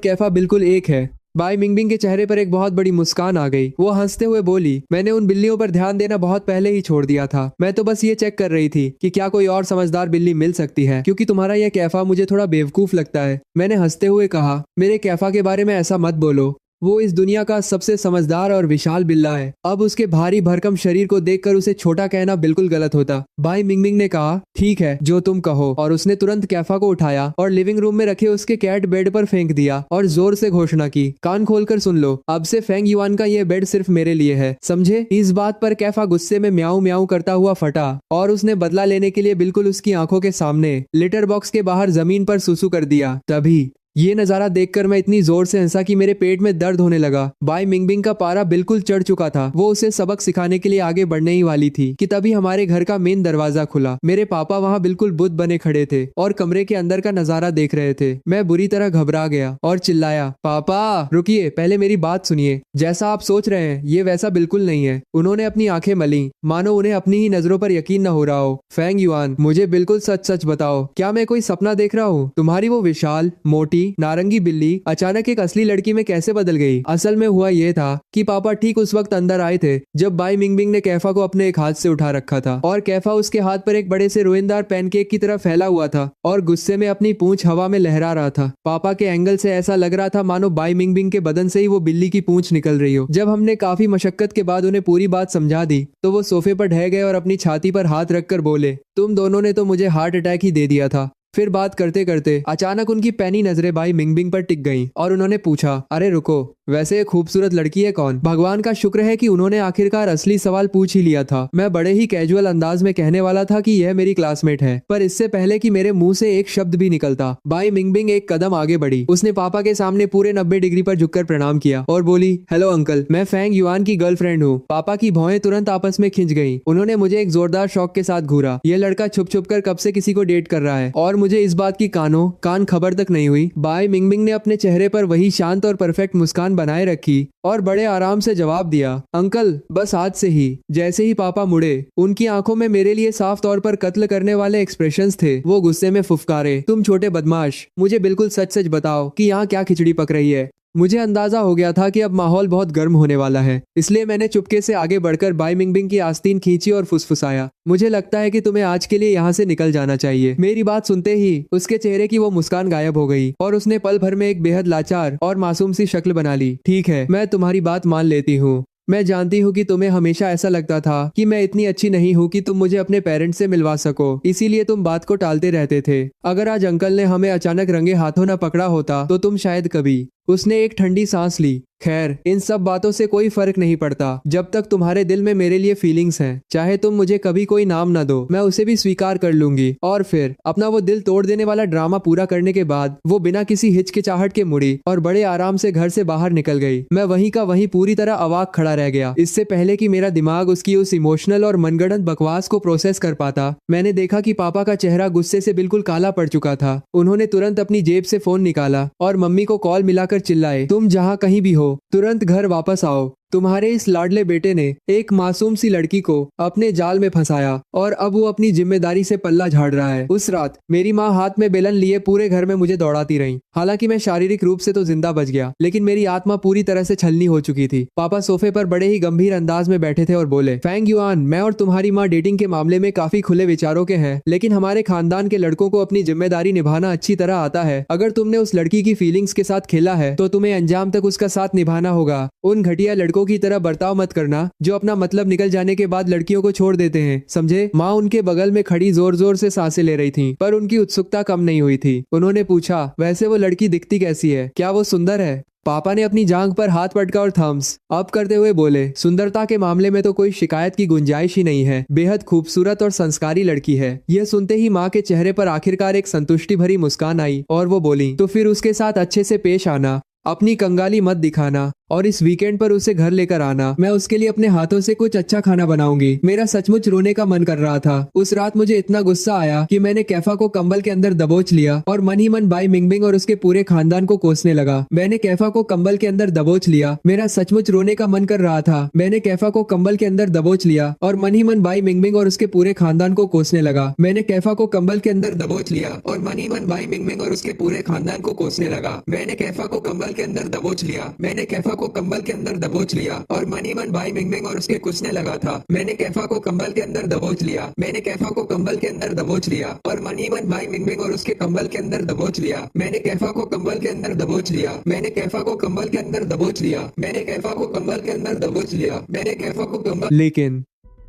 कैफा बिल्कुल एक है। बाई मिंगमिंग के चेहरे पर एक बहुत बड़ी मुस्कान आ गई। वो हंसते हुए बोली, मैंने उन बिल्लियों पर ध्यान देना बहुत पहले ही छोड़ दिया था। मैं तो बस ये चेक कर रही थी कि क्या कोई और समझदार बिल्ली मिल सकती है, क्योंकि तुम्हारा यह कैफा मुझे थोड़ा बेवकूफ लगता है। मैंने हंसते हुए कहा, मेरे कैफा के बारे में ऐसा मत बोलो, वो इस दुनिया का सबसे समझदार और विशाल बिल्ला है। अब उसके भारी भरकम शरीर को देखकर उसे छोटा कहना बिल्कुल गलत होता। बाई मिंगमिंग ने कहा, ठीक है जो तुम कहो, और उसने तुरंत कैफा को उठाया और लिविंग रूम में रखे उसके कैट बेड पर फेंक दिया और जोर से घोषणा की, कान खोलकर सुन लो, अब से फेंग युआन का ये बेड सिर्फ मेरे लिए है, समझे? इस बात पर कैफा गुस्से में म्याऊ म्याऊ करता हुआ फटा और उसने बदला लेने के लिए बिल्कुल उसकी आंखों के सामने लिटर बॉक्स के बाहर जमीन पर सुसु कर दिया। तभी ये नजारा देखकर मैं इतनी जोर से हंसा कि मेरे पेट में दर्द होने लगा। बाई मिंगमिंग का पारा बिल्कुल चढ़ चुका था। वो उसे सबक सिखाने के लिए आगे बढ़ने ही वाली थी कि तभी हमारे घर का मेन दरवाजा खुला। मेरे पापा वहाँ बिल्कुल बुद्ध बने खड़े थे और कमरे के अंदर का नजारा देख रहे थे। मैं बुरी तरह घबरा गया और चिल्लाया, पापा रुकिए, पहले मेरी बात सुनिए। जैसा आप सोच रहे हैं ये वैसा बिल्कुल नहीं है। उन्होंने अपनी आंखें मली, मानो उन्हें अपनी ही नजरों पर यकीन न हो रहा हो। फेंग युआन, मुझे बिल्कुल सच सच बताओ, क्या मैं कोई सपना देख रहा हूँ? तुम्हारी वो विशाल मोटी नारंगी बिल्ली अचानक एक असली लड़की में कैसे बदल गई? असल में हुआ ये था कि पापा ठीक उस वक्त अंदर आए थे जब बाई मिंगमिंग ने कैफा को अपने एक हाथ से उठा रखा था और कैफा उसके हाथ पर एक बड़े से रोएंदार पैनकेक की तरह फैला हुआ था और गुस्से में अपनी पूंछ हवा में लहरा रहा था। पापा के एंगल से ऐसा लग रहा था मानो बाई मिंगमिंग के बदन से ही वो बिल्ली की पूंछ निकल रही हो। जब हमने काफी मशक्कत के बाद उन्हें पूरी बात समझा दी तो वो सोफे पर ढह गए और अपनी छाती पर हाथ रखकर बोले, तुम दोनों ने तो मुझे हार्ट अटैक ही दे दिया था। फिर बात करते करते अचानक उनकी पैनी नजरें बाई मिंगमिंग पर टिक गईं और उन्होंने पूछा, अरे रुको, वैसे ये खूबसूरत लड़की है कौन? भगवान का शुक्र है कि उन्होंने आखिरकार असली सवाल पूछ ही लिया था। मैं बड़े ही कैजुअल अंदाज में कहने वाला था कि यह मेरी क्लासमेट है, पर इससे पहले कि मेरे मुंह से एक शब्द भी निकलता बाई मिंगमिंग एक कदम आगे बढ़ी। उसने पापा के सामने पूरे 90 डिग्री पर झुककर प्रणाम किया और बोली, हेलो अंकल, मैं फेंग युआन की गर्लफ्रेंड हूँ। पापा की भौहें तुरंत आपस में खिंच गयी। उन्होंने मुझे एक जोरदार शौक के साथ घूरा। यह लड़का छुप छुप कर कब से किसी को डेट कर रहा है और मुझे इस बात की कान खबर तक नहीं हुई। बाई मिंगमिंग ने अपने चेहरे पर वही शांत और परफेक्ट मुस्कान बनाए रखी और बड़े आराम से जवाब दिया, अंकल बस आज से ही। जैसे ही पापा मुड़े उनकी आंखों में मेरे लिए साफ तौर पर कत्ल करने वाले एक्सप्रेशंस थे। वो गुस्से में फुफकारे, तुम छोटे बदमाश, मुझे बिल्कुल सच सच बताओ कि यहाँ क्या खिचड़ी पक रही है? मुझे अंदाजा हो गया था कि अब माहौल बहुत गर्म होने वाला है, इसलिए मैंने चुपके से आगे बढ़कर बाई मिंगबिंग की आस्तीन खींची और फुसफुसाया, मुझे लगता है कि तुम्हें आज के लिए यहाँ से निकल जाना चाहिए। मेरी बात सुनते ही उसके चेहरे की वो मुस्कान गायब हो गई और उसने पल भर में एक बेहद लाचार और मासूम सी शक्ल बना ली। ठीक है, मैं तुम्हारी बात मान लेती हूँ। मैं जानती हूँ कि तुम्हें हमेशा ऐसा लगता था कि मैं इतनी अच्छी नहीं हूँ कि तुम मुझे अपने पेरेंट्स से मिलवा सको, इसीलिए तुम बात को टालते रहते थे। अगर आज अंकल ने हमें अचानक रंगे हाथों न पकड़ा होता तो तुम शायद कभी। उसने एक ठंडी सांस ली। खैर, इन सब बातों से कोई फर्क नहीं पड़ता जब तक तुम्हारे दिल में मेरे लिए फीलिंग्स हैं। चाहे तुम मुझे कभी कोई नाम ना दो, मैं उसे भी स्वीकार कर लूंगी। और फिर अपना वो दिल तोड़ देने वाला ड्रामा पूरा करने के बाद वो बिना किसी हिचकिचाहट के मुड़ी और बड़े आराम से घर से बाहर निकल गई। मैं वहीं का वहीं पूरी तरह अवाक खड़ा रह गया। इससे पहले कि मेरा दिमाग उसकी उस इमोशनल और मनगढ़ंत बकवास को प्रोसेस कर पाता, मैंने देखा कि पापा का चेहरा गुस्से से बिल्कुल काला पड़ चुका था। उन्होंने तुरंत अपनी जेब से फोन निकाला और मम्मी को कॉल मिलाकर चिल्लाए, तुम जहाँ कहीं भी हो तुरंत घर वापस आओ। तुम्हारे इस लाडले बेटे ने एक मासूम सी लड़की को अपने जाल में फंसाया और अब वो अपनी जिम्मेदारी से पल्ला झाड़ रहा है। उस रात मेरी माँ हाथ में बेलन लिए पूरे घर में मुझे दौड़ाती रही। हालांकि मैं शारीरिक रूप से तो जिंदा बच गया, लेकिन मेरी आत्मा पूरी तरह से छलनी हो चुकी थी। पापा सोफे पर बड़े ही गंभीर अंदाज में बैठे थे और बोले, फैंग युआन, मैं और तुम्हारी माँ डेटिंग के मामले में काफी खुले विचारों के हैं, लेकिन हमारे खानदान के लड़कों को अपनी जिम्मेदारी निभाना अच्छी तरह आता है। अगर तुमने उस लड़की की फीलिंग्स के साथ खेला है तो तुम्हें अंजाम तक उसका साथ निभाना होगा। उन घटिया लड़कों की तरह बर्ताव मत करना जो अपना मतलब निकल जाने के बाद लड़कियों को छोड़ देते हैं, समझे? माँ उनके बगल में खड़ी जोर जोर से सांसें ले रही थी, पर उनकी उत्सुकता कम नहीं हुई थी। उन्होंने पूछा, वैसे वो लड़की दिखती कैसी है? क्या वो सुंदर है? पापा ने अपनी जांघ पर हाथ पटका और थम्स अप करते हुए बोले, सुंदरता के मामले में तो कोई शिकायत की गुंजाइश ही नहीं है। बेहद खूबसूरत और संस्कारी लड़की है। यह सुनते ही माँ के चेहरे पर आखिरकार एक संतुष्टि भरी मुस्कान आई और वो बोली, तो फिर उसके साथ अच्छे से पेश आना, अपनी कंगाली मत दिखाना और इस वीकेंड पर उसे घर लेकर आना। मैं उसके लिए अपने हाथों से कुछ अच्छा खाना बनाऊंगी। मेरा सचमुच रोने का मन कर रहा था। उस रात मुझे इतना गुस्सा आया कि मैंने कैफा को कंबल के अंदर दबोच लिया और मन ही मन बाई मिंगबिंग और उसके पूरे खानदान को कोसने लगा। मैंने कैफा को कंबल के अंदर दबोच लिया। मेरा सचमुच रोने का मन कर रहा था। मैंने कैफा को कंबल के अंदर दबोच लिया और मन ही मन बाई मिंगबिंग और उसके पूरे खानदान को कोसने लगा। मैंने कैफा को कंबल के अंदर दबोच लिया और मन ही मन बाई मिंगबिंग और उसके पूरे खानदान को कोसने लगा। मैंने कैफा को कंबल के अंदर दबोच लिया। मैंने कैफा को कंबल के अंदर दबोच लिया और मन ही मन बाई मिंगबिंग और उसके कुसने लगा था। मैंने कैफा को कंबल के अंदर दबोच लिया। मैंने कैफा को कंबल के अंदर दबोच लिया और मन ही मन बाई मिंगबिंग और उसके कंबल के अंदर दबोच लिया। मैंने कैफा को कंबल के अंदर दबोच लिया। मैंने कैफा को कंबल के अंदर दबोच लिया। मैंने कैफा को कंबल के अंदर दबोच लिया। मैंने कैफा को कंबल। लेकिन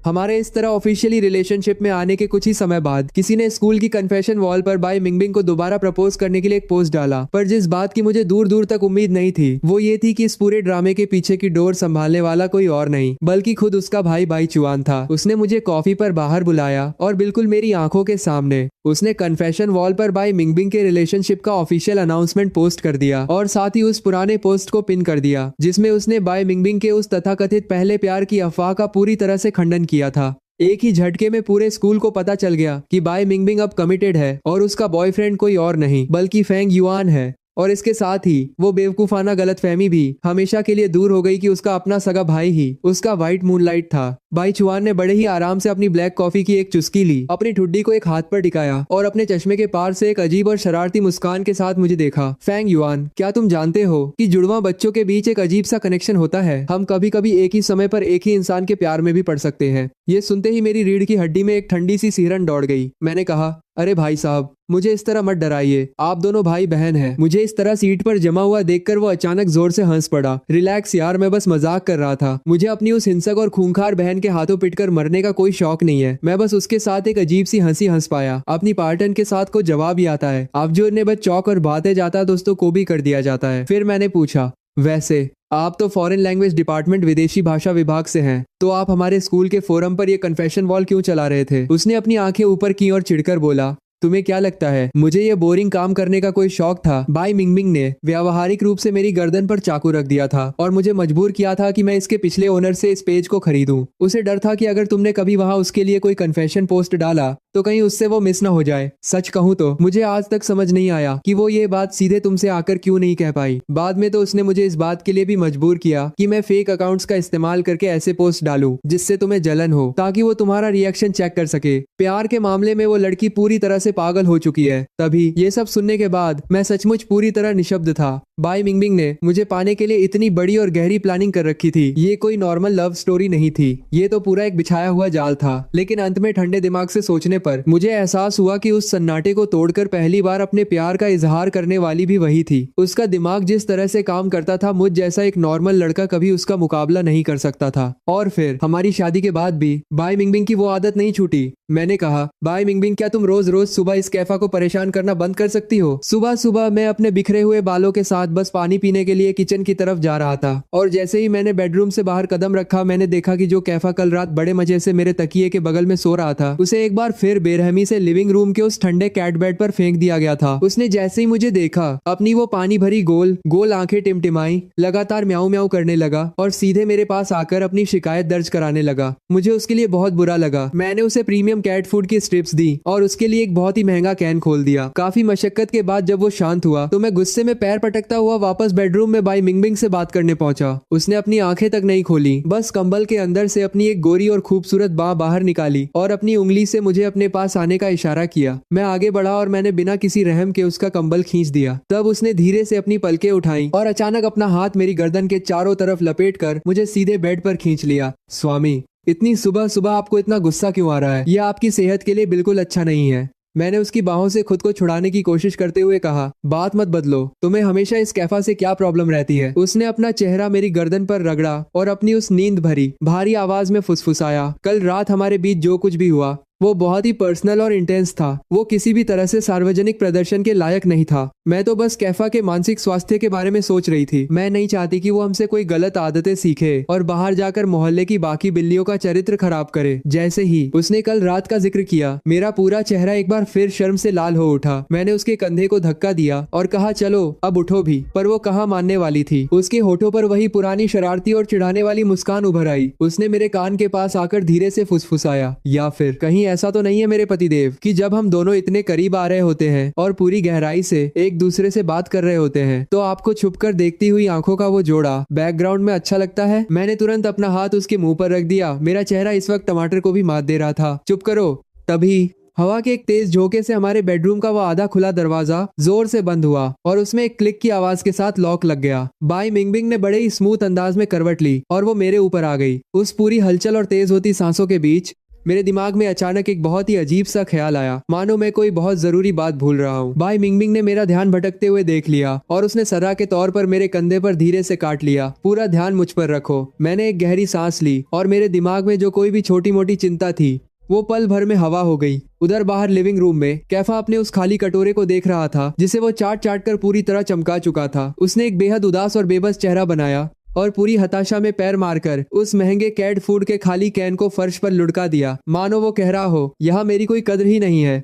हमारे इस तरह ऑफिशियली रिलेशनशिप में आने के कुछ ही समय बाद किसी ने स्कूल की कन्फेशन वॉल पर बाई मिंगबिंग को दोबारा प्रपोज करने के लिए एक पोस्ट डाला। पर जिस बात की मुझे दूर दूर तक उम्मीद नहीं थी वो ये थी कि इस पूरे ड्रामे के पीछे की डोर संभालने वाला कोई और नहीं बल्कि खुद उसका भाई बाई चुआन था। उसने मुझे कॉफी पर बाहर बुलाया और बिल्कुल मेरी आंखों के सामने उसने कन्फेशन वॉल पर बाई मिंगबिंग के रिलेशनशिप का ऑफिशियल अनाउंसमेंट पोस्ट कर दिया और साथ ही उस पुराने पोस्ट को पिन कर दिया जिसमें उसने बाई मिंगबिंग के उस तथाकथित पहले प्यार की अफवाह का पूरी तरह से खंडन किया था। एक ही झटके में पूरे स्कूल को पता चल गया कि बाई मिंगबिंग अब कमिटेड है और उसका बॉयफ्रेंड कोई और नहीं बल्कि फेंग युआन है। और इसके साथ ही वो बेवकूफाना गलतफहमी भी हमेशा के लिए दूर हो गई कि उसका अपना सगा भाई ही उसका व्हाइट मूनलाइट था। बाई चुआन ने बड़े ही आराम से अपनी ब्लैक कॉफी की एक चुस्की ली, अपनी ठुड्डी को एक हाथ पर टिकाया और अपने चश्मे के पार से एक अजीब और शरारती मुस्कान के साथ मुझे देखा। फेंग युआन, क्या तुम जानते हो कि जुड़वा बच्चों के बीच एक अजीब सा कनेक्शन होता है? हम कभी कभी एक ही समय पर एक ही इंसान के प्यार में भी पड़ सकते हैं। ये सुनते ही मेरी रीढ़ की हड्डी में एक ठंडी सी सिहरन दौड़ गई। मैंने कहा, अरे भाई साहब, मुझे इस तरह मत डराइए, आप दोनों भाई बहन हैं। मुझे इस तरह सीट पर जमा हुआ देखकर वो अचानक जोर से हंस पड़ा। रिलैक्स यार, मैं बस मजाक कर रहा था। मुझे अपनी उस हिंसक और खूंखार बहन के हाथों पिटकर मरने का कोई शौक नहीं है। मैं बस उसके साथ एक अजीब सी हंसी हंस पाया। अपनी पार्टनर के साथ को जवाब ही आता है। अब जो इन्हें बस चौक और बातें जाता है दोस्तों को भी कर दिया जाता है। फिर मैंने पूछा, वैसे आप तो फॉरेन लैंग्वेज डिपार्टमेंट विदेशी भाषा विभाग से हैं, तो आप हमारे स्कूल के फोरम पर ये कन्फेशन वॉल क्यों चला रहे थे? उसने अपनी आंखें ऊपर की और चिढ़कर बोला, तुम्हें क्या लगता है मुझे ये बोरिंग काम करने का कोई शौक था? बाई मिंगबिंग ने व्यावहारिक रूप से मेरी गर्दन पर चाकू रख दिया था और मुझे मजबूर किया था कि मैं इसके पिछले ओनर से इस पेज को खरीदूं। उसे डर था कि अगर तुमने कभी वहां उसके लिए कोई कन्फेशन पोस्ट डाला तो कहीं उससे वो मिस ना हो जाए। सच कहूँ तो मुझे आज तक समझ नहीं आया कि वो ये बात सीधे तुमसे आकर क्यों नहीं कह पाई। बाद में तो उसने मुझे इस बात के लिए भी मजबूर किया कि मैं फेक अकाउंट्स का इस्तेमाल करके ऐसे पोस्ट डालूं जिससे तुम्हें जलन हो, ताकि वो तुम्हारा रिएक्शन चेक कर सके। प्यार के मामले में वो लड़की पूरी तरह से पागल हो चुकी है। तभी ये सब सुनने के बाद मैं सचमुच पूरी तरह निशब्द था। बाई मिंगमिंग ने मुझे पाने के लिए इतनी बड़ी और गहरी प्लानिंग कर रखी थी। ये कोई नॉर्मल लव स्टोरी नहीं थी, ये तो पूरा एक बिछाया हुआ जाल था। लेकिन अंत में ठंडे दिमाग से सोचने पर मुझे एहसास हुआ कि उस सन्नाटे को तोड़कर पहली बार अपने प्यार का इजहार करने वाली भी वही थी। उसका दिमाग जिस तरह से काम करता था, मुझ जैसा एक नॉर्मल लड़का कभी उसका मुकाबला नहीं कर सकता था। और फिर हमारी शादी के बाद भी बाई मिंगमिंग की वो आदत नहीं छूटी। मैंने कहा, बाई मिंगमिंग, क्या तुम रोज रोज सुबह इस कैफा को परेशान करना बंद कर सकती हो? सुबह सुबह मैं अपने बिखरे हुए बालों के साथ बस पानी पीने के लिए किचन की तरफ जा रहा था, और जैसे ही मैंने बेडरूम से बाहर कदम रखा, मैंने देखा कि जो कैफा कल रात बड़े मजे से मेरे तकिए के बगल में सो रहा था, उसे एक बार फिर बेरहमी से लिविंग रूम के उस ठंडे कैट बेड पर फेंक दिया गया था। उसने जैसे ही मुझे देखा, अपनी वो पानी भरी गोल गोल आंखें टिमटिमाई, लगातार म्याऊं म्याऊं करने लगा और सीधे मेरे पास आकर अपनी शिकायत दर्ज कराने लगा। मुझे उसके लिए बहुत बुरा लगा। मैंने उसे प्रीमियम कैट फूड की स्ट्रिप्स दी और उसके लिए एक बहुत ही महंगा कैन खोल दिया। काफी मशक्कत के बाद जब वो शांत हुआ तो मैं गुस्से में पैर पटकता हुआ वापस बेडरूम में बाई मिंगमिंग से बात करने पहुंचा। उसने अपनी आंखें तक नहीं खोली, बस कंबल के अंदर से अपनी एक गोरी और खूबसूरत बाह बाहर निकाली और अपनी उंगली से मुझे अपने पास आने का इशारा किया। मैं आगे बढ़ा और मैंने बिना किसी रहम के उसका कंबल खींच दिया। तब उसने धीरे से अपनी पलकें उठाई और अचानक अपना हाथ मेरी गर्दन के चारों तरफ लपेटकर मुझे सीधे बेड पर खींच लिया। स्वामी, इतनी सुबह सुबह आपको इतना गुस्सा क्यों आ रहा है? यह आपकी सेहत के लिए बिल्कुल अच्छा नहीं है। मैंने उसकी बाहों से खुद को छुड़ाने की कोशिश करते हुए कहा, बात मत बदलो, तुम्हें हमेशा इस कैफा से क्या प्रॉब्लम रहती है? उसने अपना चेहरा मेरी गर्दन पर रगड़ा और अपनी उस नींद भरी भारी आवाज में फुसफुसाया, कल रात हमारे बीच जो कुछ भी हुआ वो बहुत ही पर्सनल और इंटेंस था। वो किसी भी तरह से सार्वजनिक प्रदर्शन के लायक नहीं था। मैं तो बस कैफा के मानसिक स्वास्थ्य के बारे में सोच रही थी। मैं नहीं चाहती कि वो हमसे कोई गलत आदतें सीखे और बाहर जाकर मोहल्ले की बाकी बिल्लियों का चरित्र खराब करे। जैसे ही उसने कल रात का जिक्र किया, मेरा पूरा चेहरा एक बार फिर शर्म से लाल हो उठा। मैंने उसके कंधे को धक्का दिया और कहा, चलो अब उठो भी। पर वो कहाँ मानने वाली थी। उसके होठों पर वही पुरानी शरारती और चिढ़ाने वाली मुस्कान उभर आई। उसने मेरे कान के पास आकर धीरे से फुसफुसाया, या फिर कहीं ऐसा तो नहीं है मेरे पतिदेव कि जब हम दोनों इतने करीब आ रहे होते हैं और पूरी गहराई से एक दूसरे से बात कर रहे होते हैं, तो आपको छुपकर देखती हुई आंखों का वो जोड़ा बैकग्राउंड में अच्छा लगता है? मैंने तुरंत अपना हाथ उसके मुंह पर रख दिया। मेरा चेहरा इस वक्त टमाटर को भी मात दे रहा था। चुप करो। तभी हवा के एक तेज झोंके से हमारे बेडरूम का वो आधा खुला दरवाजा जोर से बंद हुआ और उसमें एक क्लिक की आवाज के साथ लॉक लग गया। बाई मिंगमिंग ने बड़े ही स्मूथ अंदाज में करवट ली और वो मेरे ऊपर आ गई। उस पूरी हलचल और तेज होती सांसों के बीच मेरे दिमाग में अचानक एक बहुत ही अजीब सा ख्याल आया, मानो मैं कोई बहुत जरूरी बात भूल रहा हूँ। बाई मिंगमिंग ने मेरा ध्यान भटकते हुए देख लिया और उसने सजा के तौर पर मेरे कंधे पर धीरे से काट लिया। पूरा ध्यान मुझ पर रखो। मैंने एक गहरी सांस ली और मेरे दिमाग में जो कोई भी छोटी मोटी चिंता थी वो पल भर में हवा हो गई। उधर बाहर लिविंग रूम में कैफा अपने उस खाली कटोरे को देख रहा था जिसे वो चाट चाट कर पूरी तरह चमका चुका था। उसने एक बेहद उदास और बेबस चेहरा बनाया और पूरी हताशा में पैर मारकर उस महंगे कैट फूड के खाली कैन को फर्श पर लुढ़का दिया, मानो वो कह रहा हो, यहाँ मेरी कोई कद्र ही नहीं है।